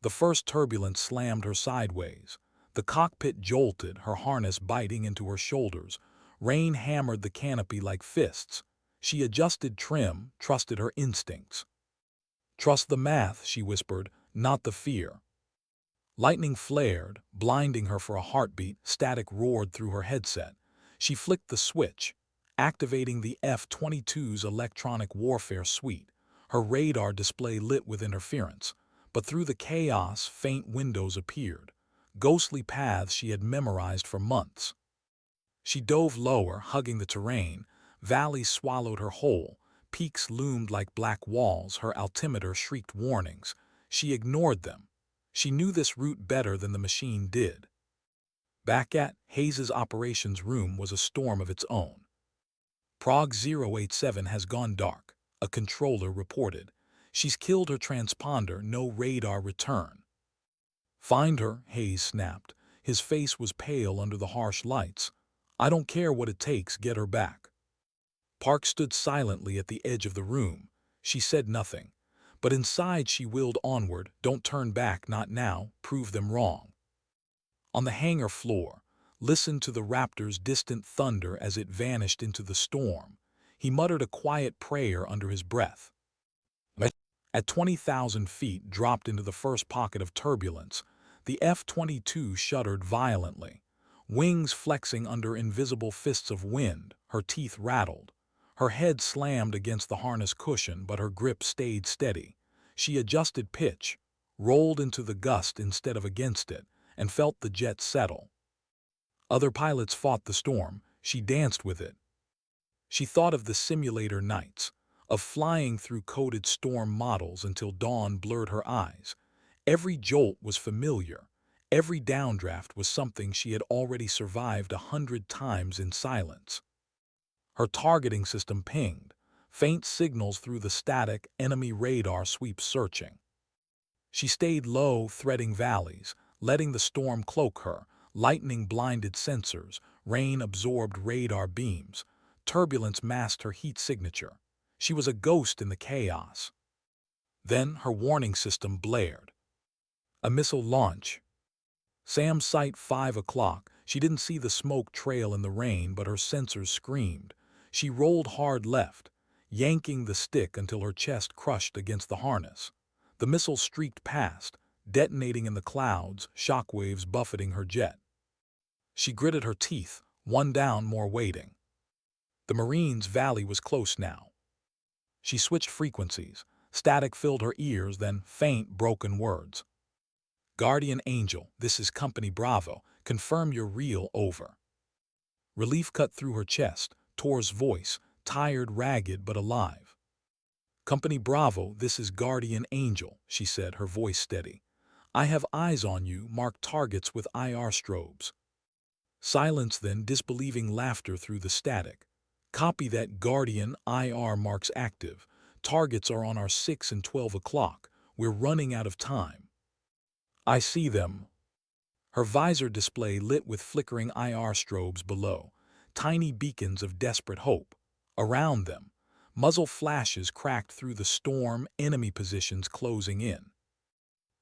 The first turbulence slammed her sideways. The cockpit jolted, her harness biting into her shoulders. Rain hammered the canopy like fists. She adjusted trim, trusted her instincts. "Trust the math," she whispered, "not the fear." Lightning flared, blinding her for a heartbeat. Static roared through her headset. She flicked the switch, activating the F-22's electronic warfare suite. Her radar display lit with interference. But through the chaos, faint windows appeared, ghostly paths she had memorized for months. She dove lower, hugging the terrain. Valleys swallowed her whole. Peaks loomed like black walls. Her altimeter shrieked warnings. She ignored them. She knew this route better than the machine did. Back at Hayes's operations room was a storm of its own. Prague 087 has gone dark, a controller reported. She's killed her transponder, no radar return. Find her, Hayes snapped. His face was pale under the harsh lights. I don't care what it takes, get her back. Park stood silently at the edge of the room. She said nothing. But inside she willed onward, don't turn back, not now, prove them wrong. On the hangar floor, listened to the Raptor's distant thunder as it vanished into the storm. He muttered a quiet prayer under his breath. At 20,000 feet, dropped into the first pocket of turbulence, the F-22 shuddered violently. Wings flexing under invisible fists of wind, her teeth rattled. Her head slammed against the harness cushion, but her grip stayed steady. She adjusted pitch, rolled into the gust instead of against it, and felt the jet settle. Other pilots fought the storm. She danced with it. She thought of the simulator nights, of flying through coded storm models until dawn blurred her eyes. Every jolt was familiar. Every downdraft was something she had already survived 100 times in silence. Her targeting system pinged, faint signals through the static, enemy radar sweep searching. She stayed low, threading valleys, letting the storm cloak her. Lightning blinded sensors, rain absorbed radar beams. Turbulence masked her heat signature. She was a ghost in the chaos. Then her warning system blared. A missile launch. Sam's sight 5 o'clock. She didn't see the smoke trail in the rain, but her sensors screamed. She rolled hard left, yanking the stick until her chest crushed against the harness. The missile streaked past, detonating in the clouds, shockwaves buffeting her jet. She gritted her teeth, one down, more waiting. The Marine's valley was close now. She switched frequencies. Static filled her ears, then faint, broken words. Guardian Angel, this is Company Bravo. Confirm you're real, over. Relief cut through her chest. Tor's voice, tired, ragged, but alive. Company Bravo, this is Guardian Angel, she said, her voice steady. I have eyes on you, mark targets with IR strobes. Silence, then disbelieving laughter through the static. Copy that, Guardian. IR marks active. Targets are on our 6 and 12 o'clock. We're running out of time. I see them. Her visor display lit with flickering IR strobes below, tiny beacons of desperate hope. Around them, muzzle flashes cracked through the storm, enemy positions closing in.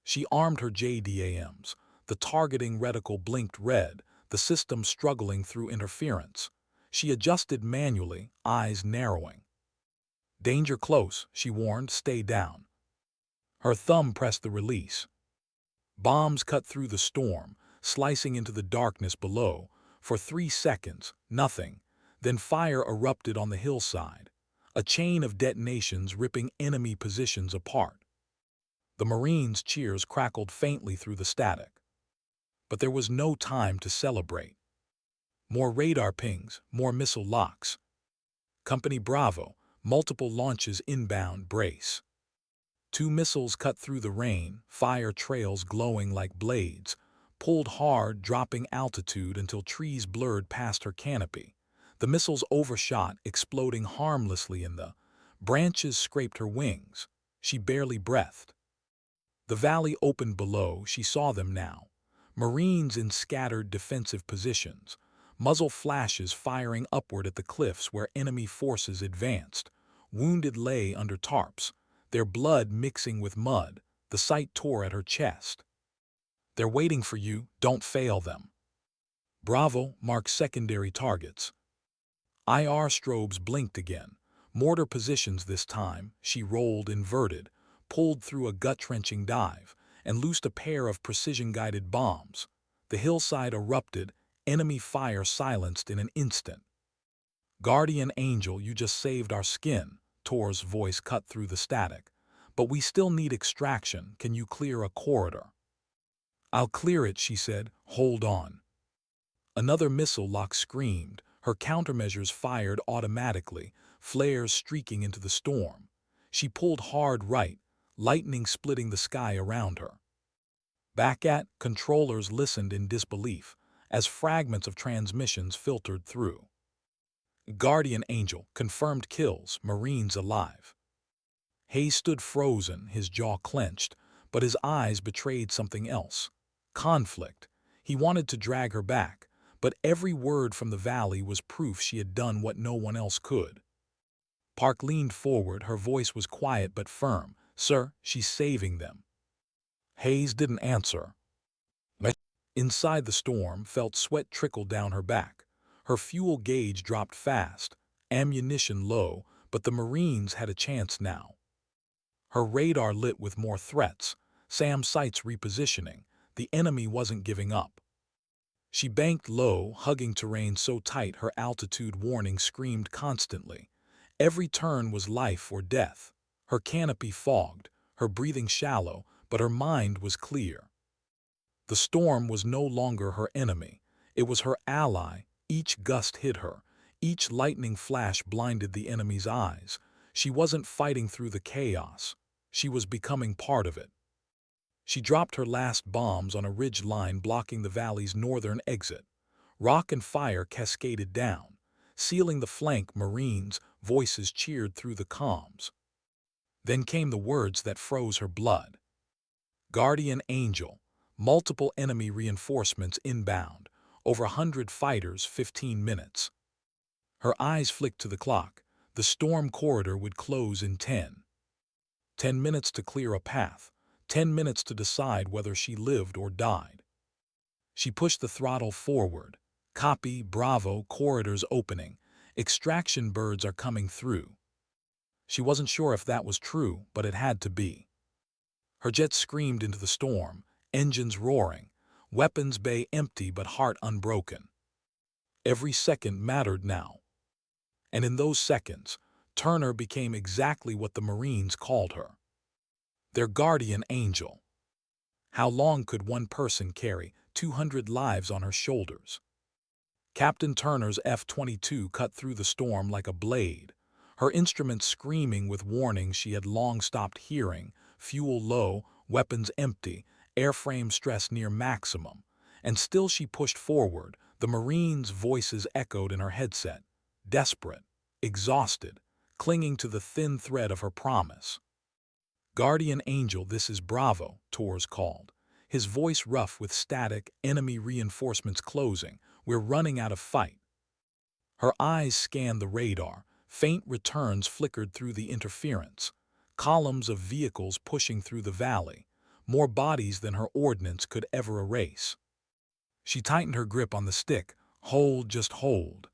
She armed her JDAMs. The targeting reticle blinked red, the system struggling through interference. She adjusted manually, eyes narrowing. Danger close, she warned, stay down. Her thumb pressed the release. Bombs cut through the storm, slicing into the darkness below. For 3 seconds, nothing. Then fire erupted on the hillside, a chain of detonations ripping enemy positions apart. The Marines' cheers crackled faintly through the static. But there was no time to celebrate. More radar pings, more missile locks. Company Bravo, multiple launches inbound, brace. 2 missiles cut through the rain, fire trails glowing like blades, pulled hard, dropping altitude until trees blurred past her canopy. The missiles overshot, exploding harmlessly in the branches scraped her wings. She barely breathed. The valley opened below, she saw them now. Marines in scattered defensive positions, muzzle flashes firing upward at the cliffs where enemy forces advanced. Wounded lay under tarps, their blood mixing with mud. The sight tore at her chest. They're waiting for you, don't fail them. Bravo, mark secondary targets. IR strobes blinked again. Mortar positions this time. She rolled inverted, pulled through a gut-wrenching dive, and loosed a pair of precision-guided bombs. The hillside erupted, enemy fire silenced in an instant. Guardian Angel, you just saved our skin, Tor's voice cut through the static. But we still need extraction. Can you clear a corridor? I'll clear it, she said. Hold on. Another missile lock screamed, her countermeasures fired automatically, flares streaking into the storm. She pulled hard right, lightning splitting the sky around her. Back at, controllers listened in disbelief as fragments of transmissions filtered through. Guardian Angel, confirmed kills, Marines alive. Hayes stood frozen, his jaw clenched, but his eyes betrayed something else. Conflict. He wanted to drag her back, but every word from the valley was proof she had done what no one else could. Park leaned forward, her voice was quiet but firm. "Sir, she's saving them." Hayes didn't answer. Inside the storm, felt sweat trickle down her back. Her fuel gauge dropped fast, ammunition low, but the Marines had a chance now. Her radar lit with more threats, SAM sights repositioning. The enemy wasn't giving up. She banked low, hugging terrain so tight her altitude warning screamed constantly. Every turn was life or death. Her canopy fogged, her breathing shallow, but her mind was clear. The storm was no longer her enemy. It was her ally. Each gust hit her. Each lightning flash blinded the enemy's eyes. She wasn't fighting through the chaos. She was becoming part of it. She dropped her last bombs on a ridge line blocking the valley's northern exit. Rock and fire cascaded down. Sealing the flank, Marines' voices cheered through the comms. Then came the words that froze her blood. Guardian Angel. Multiple enemy reinforcements inbound. Over 100 fighters, 15 minutes. Her eyes flicked to the clock. The storm corridor would close in 10. 10 minutes to clear a path. 10 minutes to decide whether she lived or died. She pushed the throttle forward. Copy, Bravo, corridors opening. Extraction birds are coming through. She wasn't sure if that was true, but it had to be. Her jet screamed into the storm, engines roaring, weapons bay empty but heart unbroken. Every second mattered now. And in those seconds, Turner became exactly what the Marines called her. Their guardian angel. How long could one person carry 200 lives on her shoulders? Captain Turner's F-22 cut through the storm like a blade, her instruments screaming with warnings she had long stopped hearing, fuel low, weapons empty, airframe stress near maximum. And still she pushed forward, the Marines' voices echoed in her headset, desperate, exhausted, clinging to the thin thread of her promise. "Guardian Angel, this is Bravo," Torres called, his voice rough with static, enemy reinforcements closing. "We're running out of fight." Her eyes scanned the radar. Faint returns flickered through the interference. Columns of vehicles pushing through the valley. More bodies than her ordnance could ever erase. She tightened her grip on the stick. "Hold, just hold."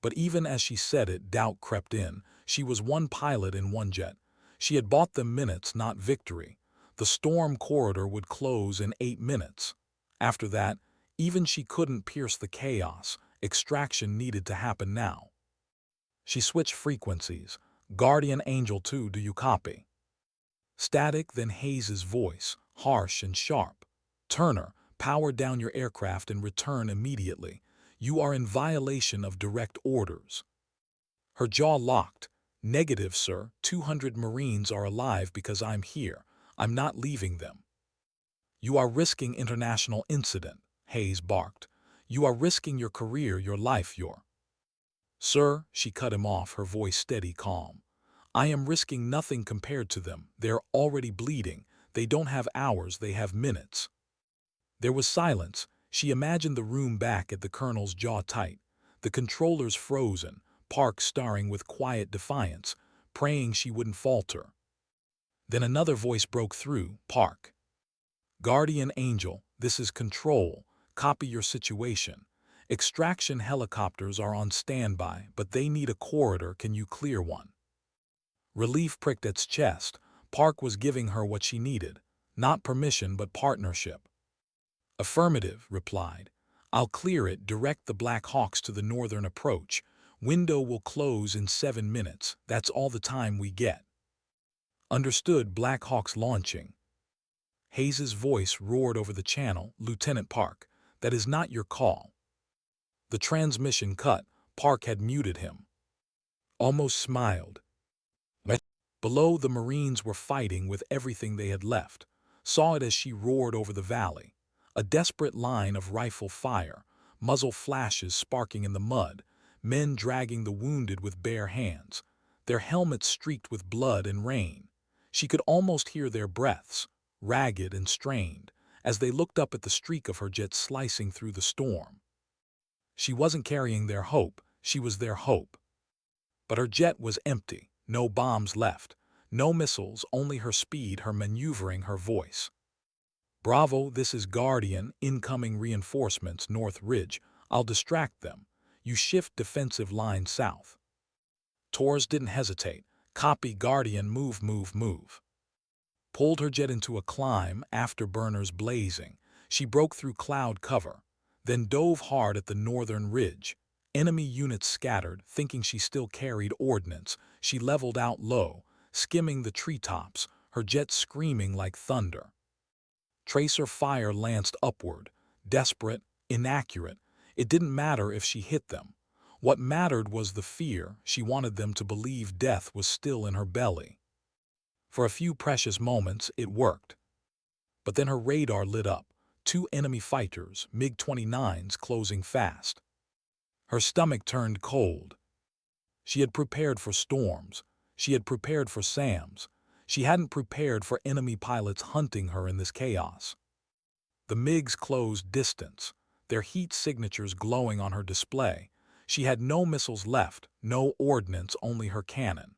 But even as she said it, doubt crept in. She was one pilot in one jet. She had bought them minutes, not victory. The storm corridor would close in 8 minutes. After that, even she couldn't pierce the chaos. Extraction needed to happen now. She switched frequencies. "Guardian Angel 2, do you copy?" Static, then Hayes's voice, harsh and sharp. "Turner, power down your aircraft and return immediately. You are in violation of direct orders." Her jaw locked. "Negative, sir. 200 Marines are alive because I'm here. I'm not leaving them." "You are risking international incident," Hayes barked. "You are risking your career, your life, your—" "Sir," she cut him off, her voice steady, calm. "I am risking nothing compared to them. They're already bleeding. They don't have hours, they have minutes." There was silence. She imagined the room back at the colonel's, jaw tight. The controllers frozen, Park staring with quiet defiance, praying she wouldn't falter. Then another voice broke through. "Park. Guardian Angel, this is Control. Copy your situation. Extraction helicopters are on standby, but they need a corridor. Can you clear one?" Relief pricked at its chest. Park was giving her what she needed. Not permission, but partnership. "Affirmative," replied. "I'll clear it. Direct the Black Hawks to the northern approach. Window will close in 7 minutes. That's all the time we get." "Understood." Black Hawks launching. Hayes's voice roared over the channel. "Lieutenant Park, that is not your call." The transmission cut. Park had muted him. Almost smiled. Below, the Marines were fighting with everything they had left. Saw it as she roared over the valley. A desperate line of rifle fire, muzzle flashes sparking in the mud. men dragging the wounded with bare hands, their helmets streaked with blood and rain. She could almost hear their breaths, ragged and strained, as they looked up at the streak of her jet slicing through the storm. She wasn't carrying their hope, she was their hope. But her jet was empty, no bombs left, no missiles, only her speed, her maneuvering, her voice. "Bravo, this is Guardian, incoming reinforcements, North Ridge. I'll distract them. You shift defensive line south." Torres didn't hesitate. "Copy, Guardian, move, move, move." Pulled her jet into a climb, afterburners blazing. She broke through cloud cover, then dove hard at the northern ridge. Enemy units scattered, thinking she still carried ordnance. She leveled out low, skimming the treetops, her jet screaming like thunder. Tracer fire lanced upward, desperate, inaccurate. It didn't matter if she hit them. What mattered was the fear. She wanted them to believe death was still in her belly. For a few precious moments, it worked. But then her radar lit up. 2 enemy fighters, MiG-29s, closing fast. Her stomach turned cold. She had prepared for storms. She had prepared for SAMs. She hadn't prepared for enemy pilots hunting her in this chaos. The MiGs closed distance, their heat signatures glowing on her display. She had no missiles left, no ordnance, only her cannon.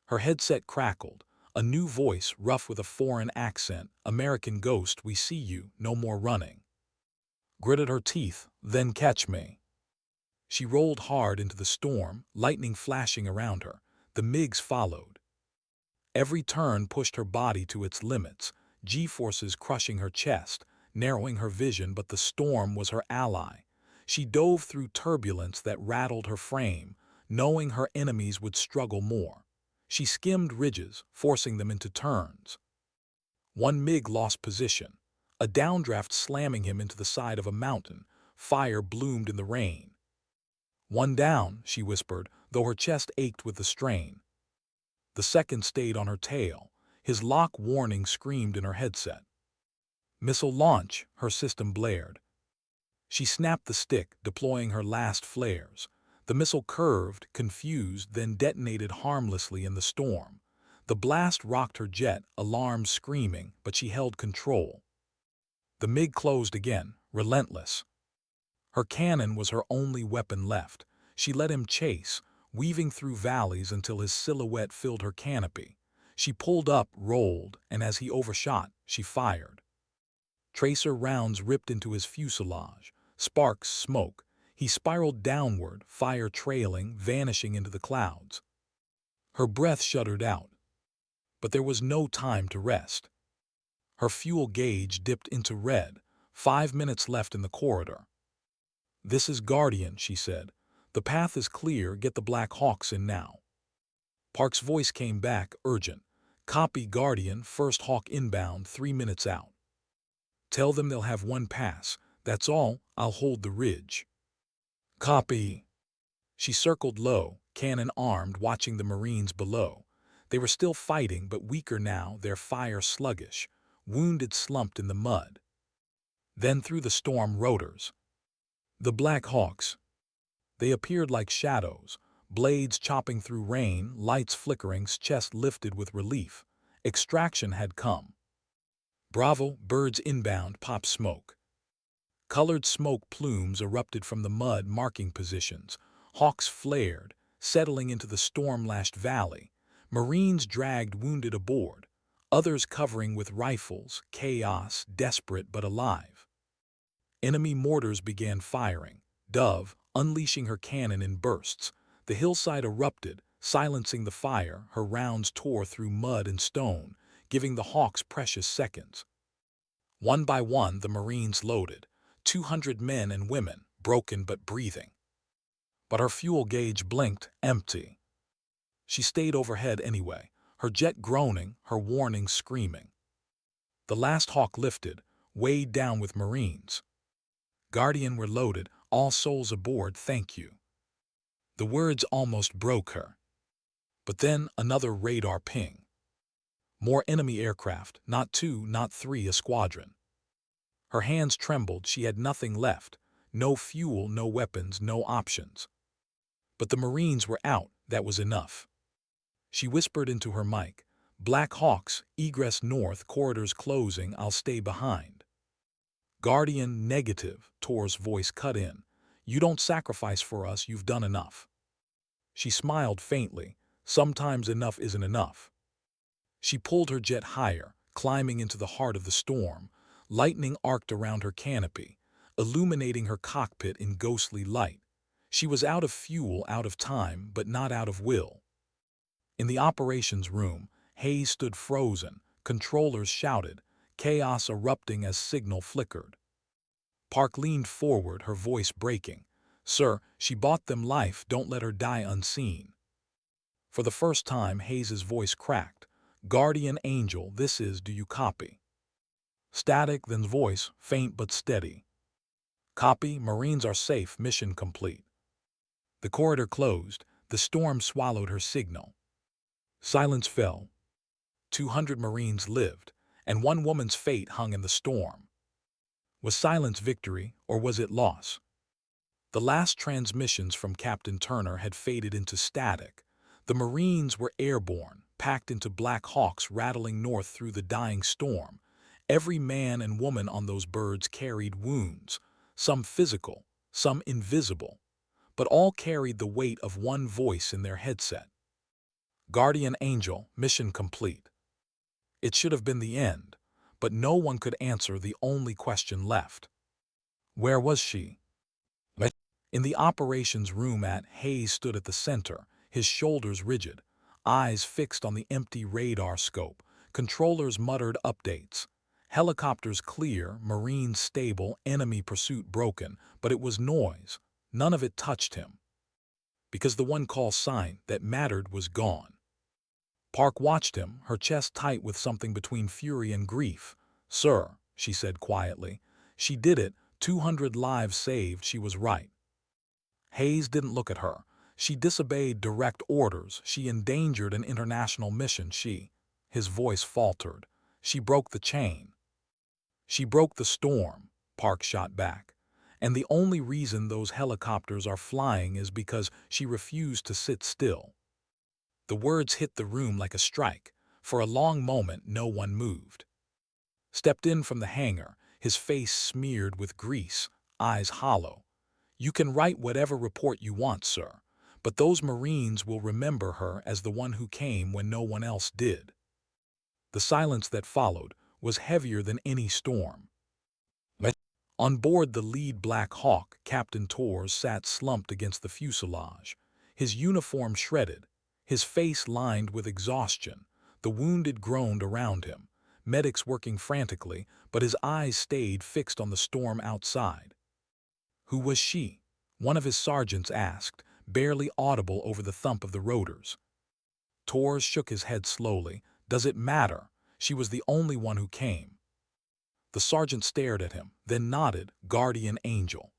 Her headset crackled. A new voice, rough with a foreign accent. "American Ghost, we see you, no more running." Gritted her teeth, "Then catch me." She rolled hard into the storm, lightning flashing around her. The MiGs followed. Every turn pushed her body to its limits, G-forces crushing her chest, narrowing her vision, but the storm was her ally. She dove through turbulence that rattled her frame, knowing her enemies would struggle more. She skimmed ridges, forcing them into turns. One MiG lost position, a downdraft slamming him into the side of a mountain. Fire bloomed in the rain. "One down," she whispered, though her chest ached with the strain. The second stayed on her tail. His lock warning screamed in her headset. "Missile launch," her system blared. She snapped the stick, deploying her last flares. The missile curved, confused, then detonated harmlessly in the storm. The blast rocked her jet, alarms screaming, but she held control. The MiG closed again, relentless. Her cannon was her only weapon left. She let him chase, weaving through valleys until his silhouette filled her canopy. She pulled up, rolled, and as he overshot, she fired. Tracer rounds ripped into his fuselage, sparks, smoke. He spiraled downward, fire trailing, vanishing into the clouds. Her breath shuddered out. But there was no time to rest. Her fuel gauge dipped into red, 5 minutes left in the corridor. "This is Guardian," she said. "The path is clear, get the Black Hawks in now." Park's voice came back, urgent. "Copy, Guardian, first Hawk inbound, 3 minutes out. Tell them they'll have 1 pass, that's all, I'll hold the ridge." "Copy." She circled low, cannon armed, watching the Marines below. They were still fighting, but weaker now, their fire sluggish. Wounded slumped in the mud. Then through the storm, rotors. The Black Hawks. They appeared like shadows, blades chopping through rain, lights flickering, chest lifted with relief. Extraction had come. "Bravo, birds inbound," pop smoke. Colored smoke plumes erupted from the mud, marking positions. Hawks flared, settling into the storm-lashed valley. Marines dragged wounded aboard, others covering with rifles, chaos, desperate but alive. Enemy mortars began firing. Dove, unleashing her cannon in bursts. The hillside erupted, silencing the fire. Her rounds tore through mud and stone, giving the Hawks precious seconds. One by one, the Marines loaded. 200 men and women, broken but breathing. But her fuel gauge blinked, empty. She stayed overhead anyway, her jet groaning, her warning screaming. The last Hawk lifted, weighed down with Marines. "Guardian, we're loaded, all souls aboard, thank you." The words almost broke her. But then another radar ping. More enemy aircraft, not 2, not 3, a squadron. Her hands trembled, she had nothing left. No fuel, no weapons, no options. But the Marines were out, that was enough. She whispered into her mic, "Black Hawks, egress north, corridors closing, I'll stay behind." "Guardian, negative," Tor's voice cut in. "You don't sacrifice for us, you've done enough." She smiled faintly. Sometimes enough isn't enough. She pulled her jet higher, climbing into the heart of the storm. Lightning arced around her canopy, illuminating her cockpit in ghostly light. She was out of fuel, out of time, but not out of will. In the operations room, Hayes stood frozen. Controllers shouted, chaos erupting as signal flickered. Park leaned forward, her voice breaking. "Sir, she bought them life, don't let her die unseen." For the first time, Hayes's voice cracked. "Guardian Angel, this is, do you copy?" Static, then voice, faint but steady. "Copy, Marines are safe, mission complete." The corridor closed, the storm swallowed her signal. Silence fell. 200 Marines lived, and one woman's fate hung in the storm. Was silence victory, or was it loss? The last transmissions from Captain Turner had faded into static. The Marines were airborne, packed into Black Hawks rattling north through the dying storm. Every man and woman on those birds carried wounds, some physical, some invisible, but all carried the weight of one voice in their headset. "Guardian Angel, mission complete." It should have been the end, but no one could answer the only question left. Where was she? In the operations room Hayes stood at the center, his shoulders rigid, eyes fixed on the empty radar scope. Controllers muttered updates. Helicopters clear, Marines stable, enemy pursuit broken, but it was noise. None of it touched him. Because the one call sign that mattered was gone. Park watched him, her chest tight with something between fury and grief. "Sir," she said quietly, "she did it, 200 lives saved, she was right." Hayes didn't look at her. She disobeyed direct orders. She endangered an international mission. His voice faltered. She broke the chain. "She broke the storm," Park shot back. "And the only reason those helicopters are flying is because she refused to sit still." The words hit the room like a strike. For a long moment, no one moved. Stepped in from the hangar, his face smeared with grease, eyes hollow. "You can write whatever report you want, sir, but those Marines will remember her as the one who came when no one else did." The silence that followed was heavier than any storm. On board the lead Black Hawk, Captain Torres sat slumped against the fuselage, his uniform shredded, his face lined with exhaustion. The wounded groaned around him, medics working frantically, but his eyes stayed fixed on the storm outside. "Who was she?" one of his sergeants asked, barely audible over the thump of the rotors. Torres shook his head slowly. "Does it matter? She was the only one who came." The sergeant stared at him, then nodded. "Guardian Angel."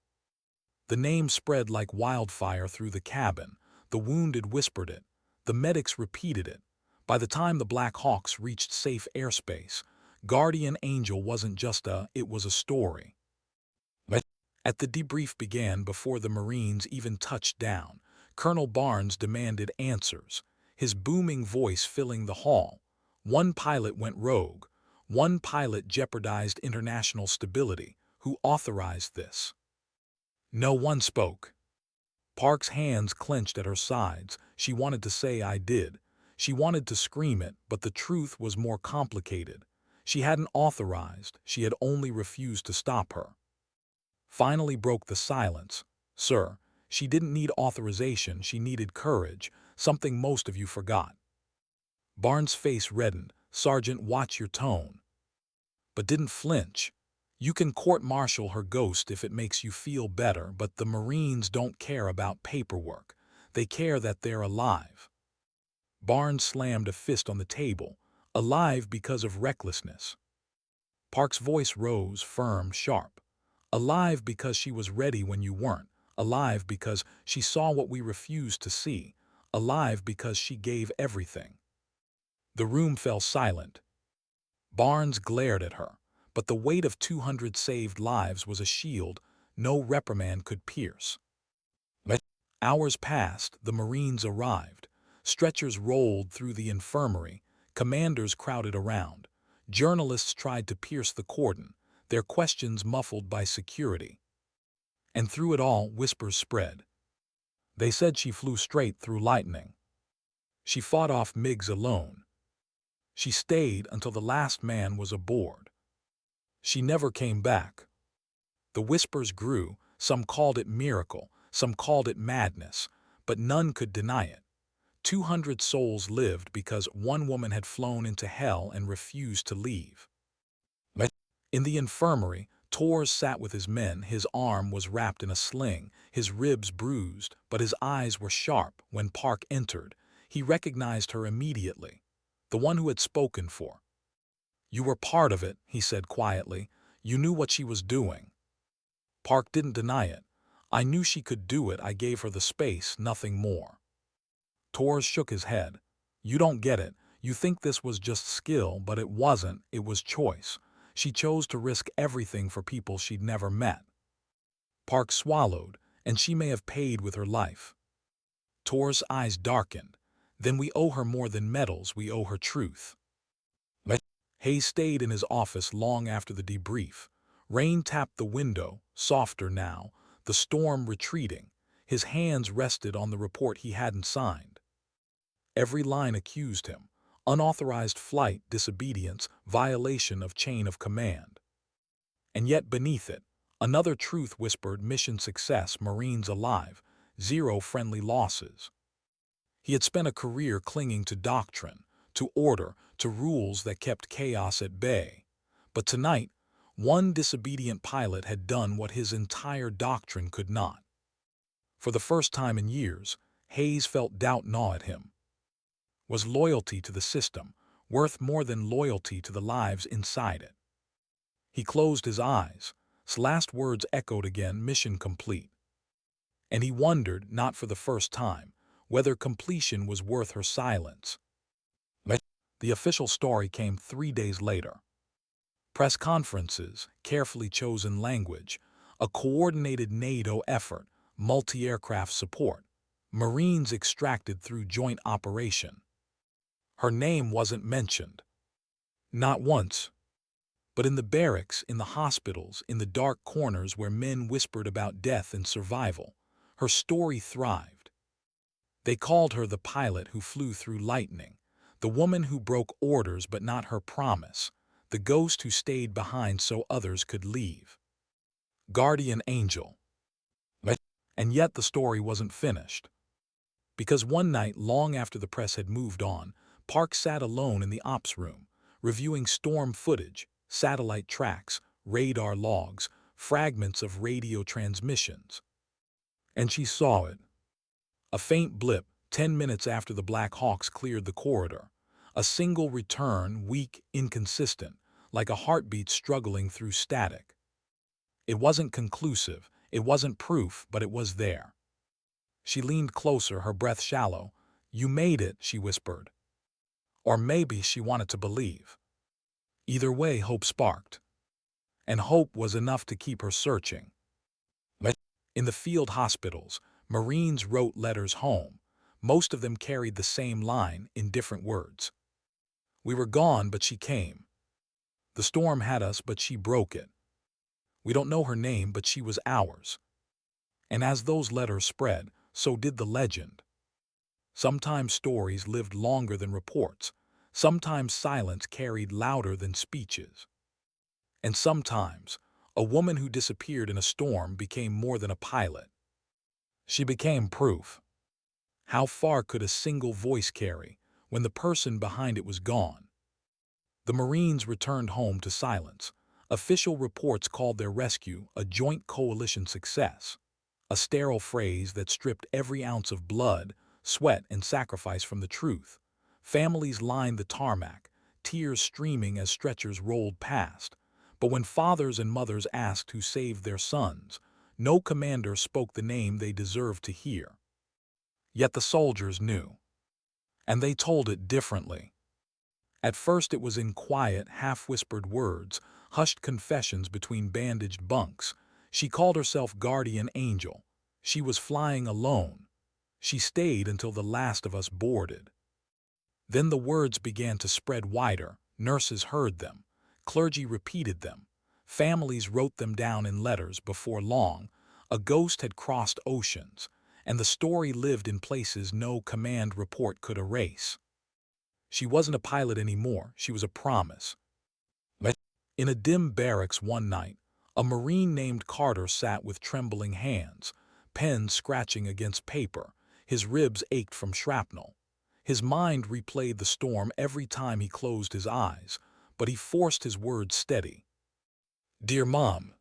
The name spread like wildfire through the cabin. The wounded whispered it. The medics repeated it. By the time the Black Hawks reached safe airspace, Guardian Angel wasn't just it was a story. At the debrief began before the Marines even touched down. Colonel Barnes demanded answers, his booming voice filling the hall. One pilot went rogue. One pilot jeopardized international stability. Who authorized this? No one spoke. Park's hands clenched at her sides. She wanted to say, "I did." She wanted to scream it, but the truth was more complicated. She hadn't authorized, she had only refused to stop her. Finally broke the silence. "Sir, she didn't need authorization, she needed courage, something most of you forgot." Barnes' face reddened. "Sergeant, watch your tone." But didn't flinch. "You can court-martial her ghost if it makes you feel better, but the Marines don't care about paperwork. They care that they're alive." Barnes slammed a fist on the table. "Alive because of recklessness." Park's voice rose, firm, sharp. "Alive because she was ready when you weren't. Alive because she saw what we refused to see. Alive because she gave everything." The room fell silent. Barnes glared at her, but the weight of 200 saved lives was a shield no reprimand could pierce. Hours passed, the Marines arrived. Stretchers rolled through the infirmary, commanders crowded around. Journalists tried to pierce the cordon, their questions muffled by security. And through it all, whispers spread. They said she flew straight through lightning. She fought off MiGs alone. She stayed until the last man was aboard. She never came back. The whispers grew, some called it miracle, some called it madness, but none could deny it. 200 souls lived because one woman had flown into hell and refused to leave. In the infirmary, Torres sat with his men. His arm was wrapped in a sling, his ribs bruised, but his eyes were sharp. When Park entered, he recognized her immediately, the one who had spoken for. "You were part of it," he said quietly. "You knew what she was doing." Park didn't deny it. "I knew she could do it. I gave her the space, nothing more." Torres shook his head. "You don't get it. You think this was just skill, but it wasn't. It was choice. She chose to risk everything for people she'd never met." Park swallowed, "And she may have paid with her life." Torres' eyes darkened. "Then we owe her more than medals. We owe her truth." Hayes stayed in his office long after the debrief. Rain tapped the window, softer now, the storm retreating. His hands rested on the report he hadn't signed. Every line accused him: unauthorized flight, disobedience, violation of chain of command. And yet beneath it, another truth whispered: mission success, Marines alive, 0 friendly losses. He had spent a career clinging to doctrine, to order, to rules that kept chaos at bay. But tonight, one disobedient pilot had done what his entire doctrine could not. For the first time in years, Hayes felt doubt gnaw at him. Was loyalty to the system worth more than loyalty to the lives inside it? He closed his eyes. His last words echoed again: mission complete. And he wondered, not for the first time, whether completion was worth her silence. The official story came 3 days later. Press conferences, carefully chosen language, a coordinated NATO effort, multi-aircraft support, Marines extracted through joint operation. Her name wasn't mentioned. Not once. But in the barracks, in the hospitals, in the dark corners where men whispered about death and survival, her story thrived. They called her the pilot who flew through lightning, the woman who broke orders but not her promise, the ghost who stayed behind so others could leave. Guardian angel. And yet the story wasn't finished. Because one night, long after the press had moved on, Park sat alone in the ops room, reviewing storm footage, satellite tracks, radar logs, fragments of radio transmissions. And she saw it. A faint blip, 10 minutes after the Black Hawks cleared the corridor. A single return, weak, inconsistent, like a heartbeat struggling through static. It wasn't conclusive, it wasn't proof, but it was there. She leaned closer, her breath shallow. "You made it," she whispered. Or maybe she wanted to believe. Either way, hope sparked. And hope was enough to keep her searching. In the field hospitals, Marines wrote letters home. Most of them carried the same line in different words. "We were gone, but she came. The storm had us, but she broke it. We don't know her name, but she was ours." And as those letters spread, so did the legend. Sometimes stories lived longer than reports. Sometimes silence carried louder than speeches. And sometimes, a woman who disappeared in a storm became more than a pilot. She became proof. How far could a single voice carry when the person behind it was gone? The Marines returned home to silence. Official reports called their rescue a joint coalition success, a sterile phrase that stripped every ounce of blood, sweat, and sacrifice from the truth. Families lined the tarmac, tears streaming as stretchers rolled past. But when fathers and mothers asked who saved their sons, no commander spoke the name they deserved to hear. Yet the soldiers knew. And they told it differently. At first it was in quiet, half-whispered words, hushed confessions between bandaged bunks. She called herself guardian angel. She was flying alone, She stayed until the last of us boarded. Then the words began to spread wider. Nurses heard them. Clergy repeated them. Families wrote them down in letters. Before long, a ghost had crossed oceans, and the story lived in places no command report could erase. She wasn't a pilot anymore. She was a promise. In a dim barracks one night, a Marine named Carter sat with trembling hands, pen scratching against paper. His ribs ached from shrapnel. His mind replayed the storm every time he closed his eyes, but he forced his words steady. "Dear Mom,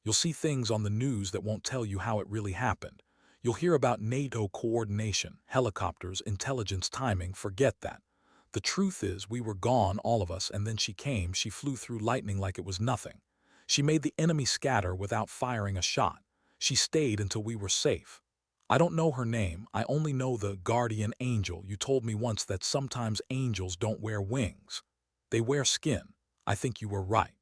you'll see things on the news that won't tell you how it really happened. You'll hear about NATO coordination, helicopters, intelligence, timing. Forget that. The truth is, we were gone, all of us, and then she came. She flew through lightning like it was nothing. She made the enemy scatter without firing a shot. She stayed until we were safe. I don't know her name. I only know the guardian angel. You told me once that sometimes angels don't wear wings. They wear skin. I think you were right."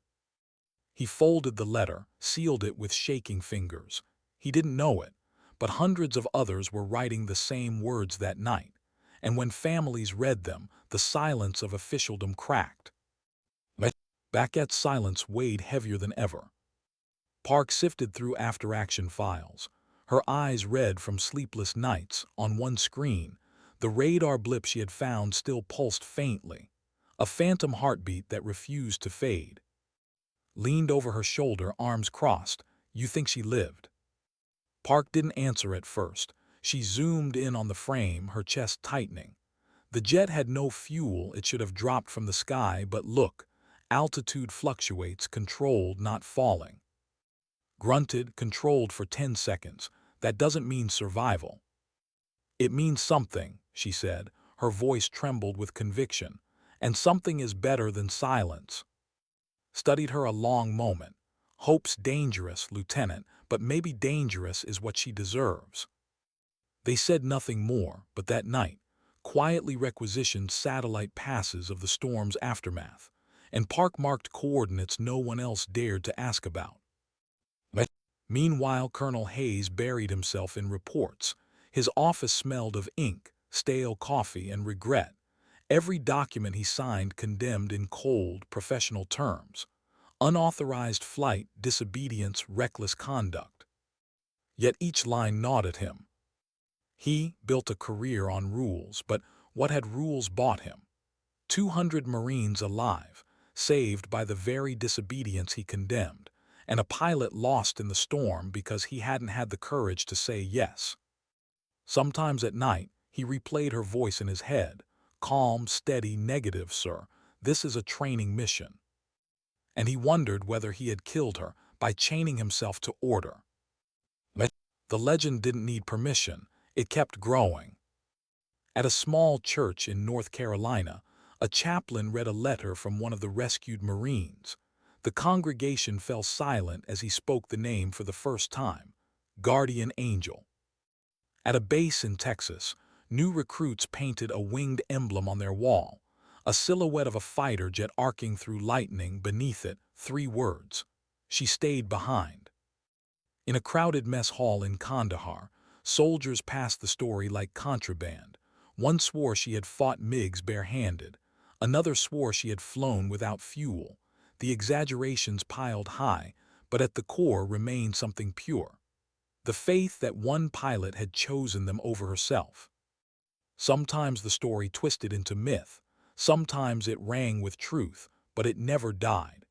He folded the letter, sealed it with shaking fingers. He didn't know it, but hundreds of others were writing the same words that night, and when families read them, the silence of officialdom cracked. Baquette's silence weighed heavier than ever. Park sifted through after-action files, her eyes red from sleepless nights. On one screen, the radar blip she had found still pulsed faintly, a phantom heartbeat that refused to fade. Leaned over her shoulder, arms crossed. "You think she lived?" Park didn't answer at first. She zoomed in on the frame, her chest tightening. The jet had no fuel. It should have dropped from the sky, but look, altitude fluctuates, controlled, not falling. Grunted, controlled for 10 seconds. That doesn't mean survival. "It means something," she said. Her voice trembled with conviction. "And something is better than silence." Studied her a long moment. "Hope's dangerous, Lieutenant, but maybe dangerous is what she deserves." They said nothing more, but that night, quietly requisitioned satellite passes of the storm's aftermath, and Park marked coordinates no one else dared to ask about. Meanwhile, Colonel Hayes buried himself in reports. His office smelled of ink, stale coffee, and regret. Every document he signed condemned in cold, professional terms. Unauthorized flight, disobedience, reckless conduct. Yet each line gnawed at him. He built a career on rules, but what had rules bought him? 200 Marines alive, saved by the very disobedience he condemned, and a pilot lost in the storm because he hadn't had the courage to say yes. Sometimes at night, he replayed her voice in his head. "Calm, steady, negative, sir. This is a training mission." And he wondered whether he had killed her by chaining himself to order. The legend didn't need permission. It kept growing. At a small church in North Carolina, a chaplain read a letter from one of the rescued Marines. The congregation fell silent as he spoke the name for the first time: Guardian Angel. At a base in Texas, new recruits painted a winged emblem on their wall, a silhouette of a fighter jet arcing through lightning. Beneath it, 3 words: "She stayed behind." In a crowded mess hall in Kandahar, soldiers passed the story like contraband. One swore she had fought MiGs barehanded. Another swore she had flown without fuel. The exaggerations piled high, but at the core remained something pure: the faith that one pilot had chosen them over herself. Sometimes the story twisted into myth. Sometimes it rang with truth, but it never died.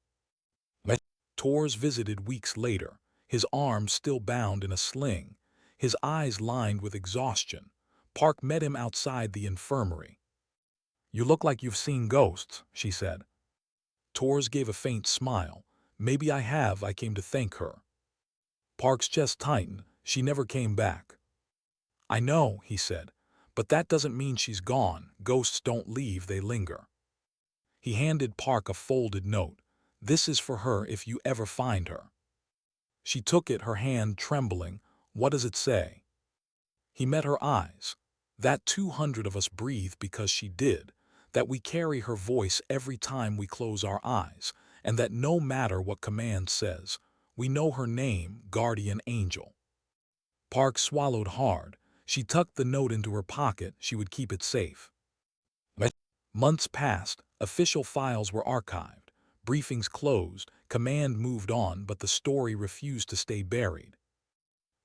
Torres visited weeks later, his arms still bound in a sling, his eyes lined with exhaustion. Park met him outside the infirmary. "You look like you've seen ghosts," she said. Torres gave a faint smile. "Maybe I have. I came to thank her." Park's chest tightened. "She never came back." "I know," he said, "but that doesn't mean she's gone. Ghosts don't leave, they linger." He handed Park a folded note. "This is for her if you ever find her." She took it, her hand trembling. "What does it say?" He met her eyes. "That 200 of us breathe because she did, that we carry her voice every time we close our eyes, and that no matter what command says, we know her name, Guardian Angel." Park swallowed hard. She tucked the note into her pocket. She would keep it safe. Months passed. Official files were archived. Briefings closed. Command moved on, but the story refused to stay buried.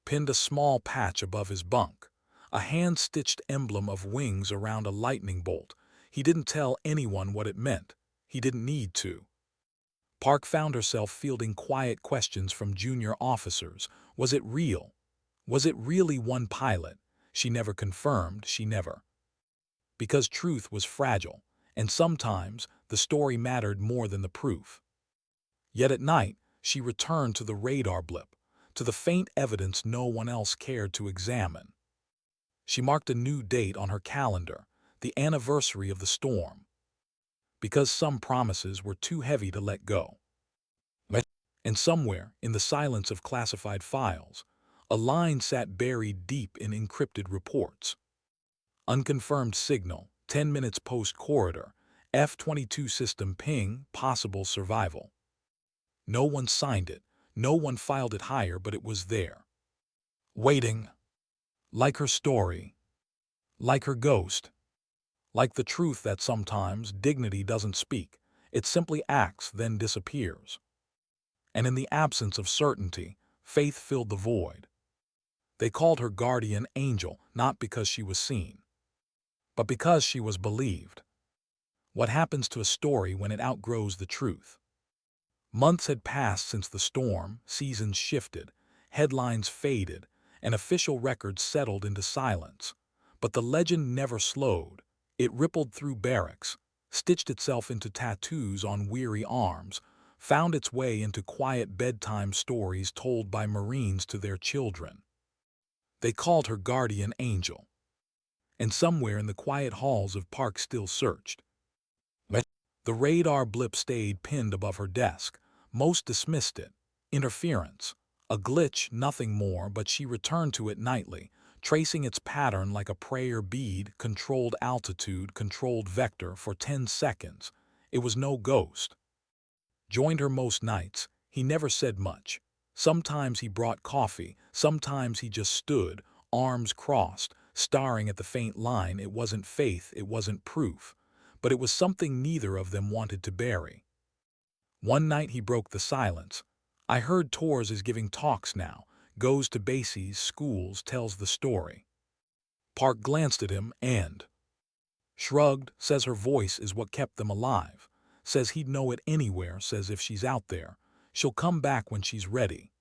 Pinned a small patch above his bunk. A hand-stitched emblem of wings around a lightning bolt. He didn't tell anyone what it meant. He didn't need to. Park found herself fielding quiet questions from junior officers. Was it real? Was it really one pilot? She never confirmed, she never. Because truth was fragile, and sometimes the story mattered more than the proof. Yet at night, she returned to the radar blip, to the faint evidence no one else cared to examine. She marked a new date on her calendar, the anniversary of the storm, because some promises were too heavy to let go. And somewhere, in the silence of classified files, a line sat buried deep in encrypted reports. Unconfirmed signal, 10 minutes post-corridor, F-22 system ping, possible survival. No one signed it, no one filed it higher, but it was there. Waiting. Like her story. Like her ghost. Like the truth that sometimes dignity doesn't speak. It simply acts, then disappears. And in the absence of certainty, faith filled the void. They called her guardian angel, not because she was seen, but because she was believed. What happens to a story when it outgrows the truth? Months had passed since the storm, seasons shifted, headlines faded, and official records settled into silence. But the legend never slowed. It rippled through barracks, stitched itself into tattoos on weary arms, found its way into quiet bedtime stories told by Marines to their children. They called her guardian angel. And somewhere in the quiet halls of Park still searched. The radar blip stayed pinned above her desk. Most dismissed it. Interference. A glitch, nothing more, but she returned to it nightly, tracing its pattern like a prayer bead, controlled altitude, controlled vector for 10 seconds. It was no ghost. Joined her most nights. He never said much. Sometimes he brought coffee, sometimes he just stood, arms crossed, staring at the faint line. It wasn't faith, it wasn't proof, but it was something neither of them wanted to bury. One night he broke the silence. I heard Tors is giving talks now, goes to bases, schools, tells the story. Park glanced at him and shrugged, says her voice is what kept them alive, says he'd know it anywhere, says if she's out there, she'll come back when she's ready.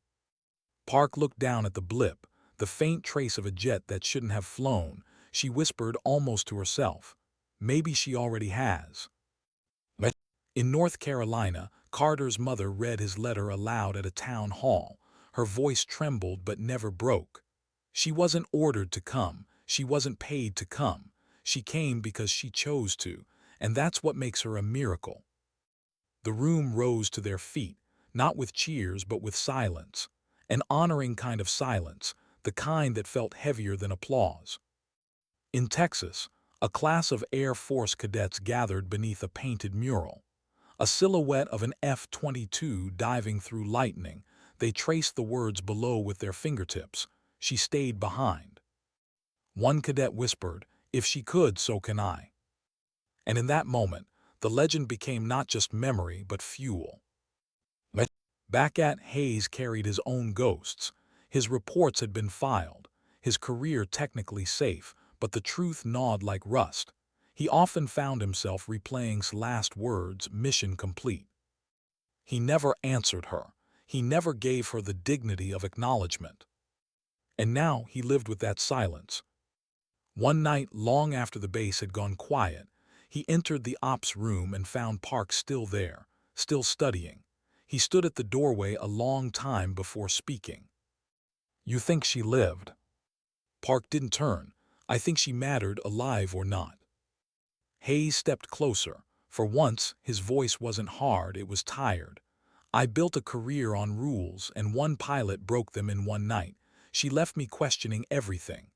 Park looked down at the blip, the faint trace of a jet that shouldn't have flown. She whispered almost to herself, maybe she already has. In North Carolina, Carter's mother read his letter aloud at a town hall. Her voice trembled but never broke. She wasn't ordered to come. She wasn't paid to come. She came because she chose to, and that's what makes her a miracle. The room rose to their feet, not with cheers but with silence. An honoring kind of silence, the kind that felt heavier than applause. In Texas, a class of Air Force cadets gathered beneath a painted mural. A silhouette of an F-22 diving through lightning. They traced the words below with their fingertips. She stayed behind. One cadet whispered, if she could, so can I. And in that moment, the legend became not just memory but fuel. Back at Hayes carried his own ghosts. His reports had been filed, his career technically safe, but the truth gnawed like rust. He often found himself replaying last words, mission complete. He never answered her. He never gave her the dignity of acknowledgement. And now he lived with that silence. One night, long after the base had gone quiet, he entered the ops room and found Park still there, still studying. He stood at the doorway a long time before speaking. You think she lived? Park didn't turn. I think she mattered, alive or not. Hayes stepped closer. For once, his voice wasn't hard, it was tired. I built a career on rules, and one pilot broke them in one night. She left me questioning everything.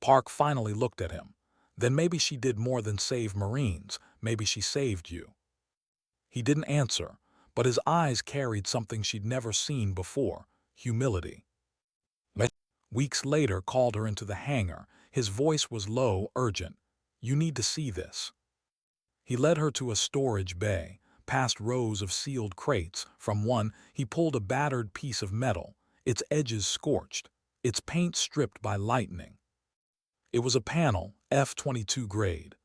Park finally looked at him. Then maybe she did more than save Marines. Maybe she saved you. He didn't answer, but his eyes carried something she'd never seen before, humility. Weeks later called her into the hangar. His voice was low, urgent. "You need to see this." He led her to a storage bay, past rows of sealed crates. From one, he pulled a battered piece of metal, its edges scorched, its paint stripped by lightning. It was a panel, F-22 grade.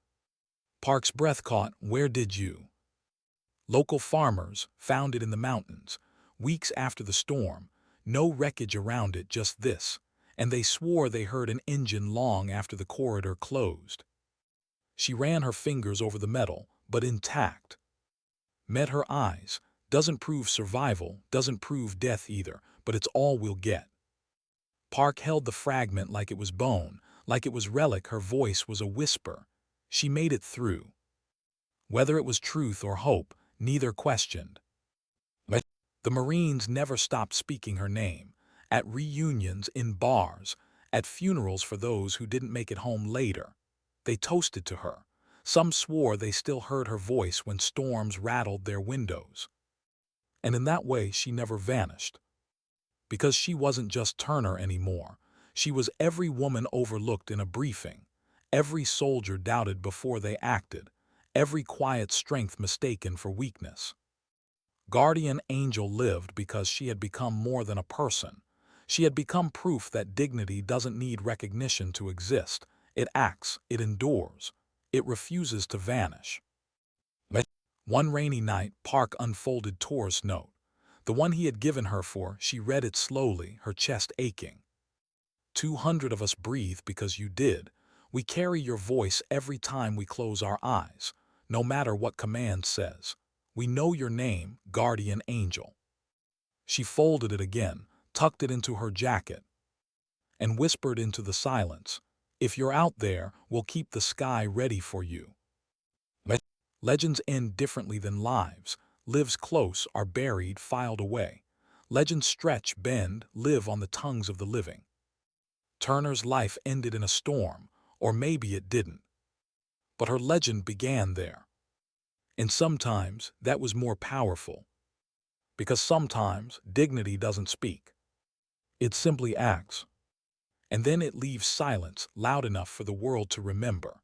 Park's breath caught. "Where did you?" Local farmers found it in the mountains, weeks after the storm. No wreckage around it, just this. And they swore they heard an engine long after the corridor closed. She ran her fingers over the metal, but intact. Met her eyes. "Doesn't prove survival, doesn't prove death either, but it's all we'll get." Park held the fragment like it was bone, like it was relic. Her voice was a whisper. She made it through. Whether it was truth or hope, neither questioned. But the Marines never stopped speaking her name. At reunions, in bars, at funerals for those who didn't make it home later. They toasted to her. Some swore they still heard her voice when storms rattled their windows. And in that way she never vanished. Because she wasn't just Turner anymore. She was every woman overlooked in a briefing, every soldier doubted before they acted, every quiet strength mistaken for weakness. Guardian Angel lived because she had become more than a person. She had become proof that dignity doesn't need recognition to exist. It acts, it endures, it refuses to vanish. One rainy night, Park unfolded Tor's note. The one he had given her for. She read it slowly, her chest aching. 200 of us breathe because you did. We carry your voice every time we close our eyes, no matter what command says. We know your name, Guardian Angel. She folded it again, tucked it into her jacket, and whispered into the silence, "If you're out there, we'll keep the sky ready for you." Legends end differently than lives. Lives close, are buried, filed away. Legends stretch, bend, live on the tongues of the living. Turner's life ended in a storm, or maybe it didn't. But her legend began there. And sometimes that was more powerful. Because sometimes dignity doesn't speak. It simply acts. And then it leaves silence loud enough for the world to remember.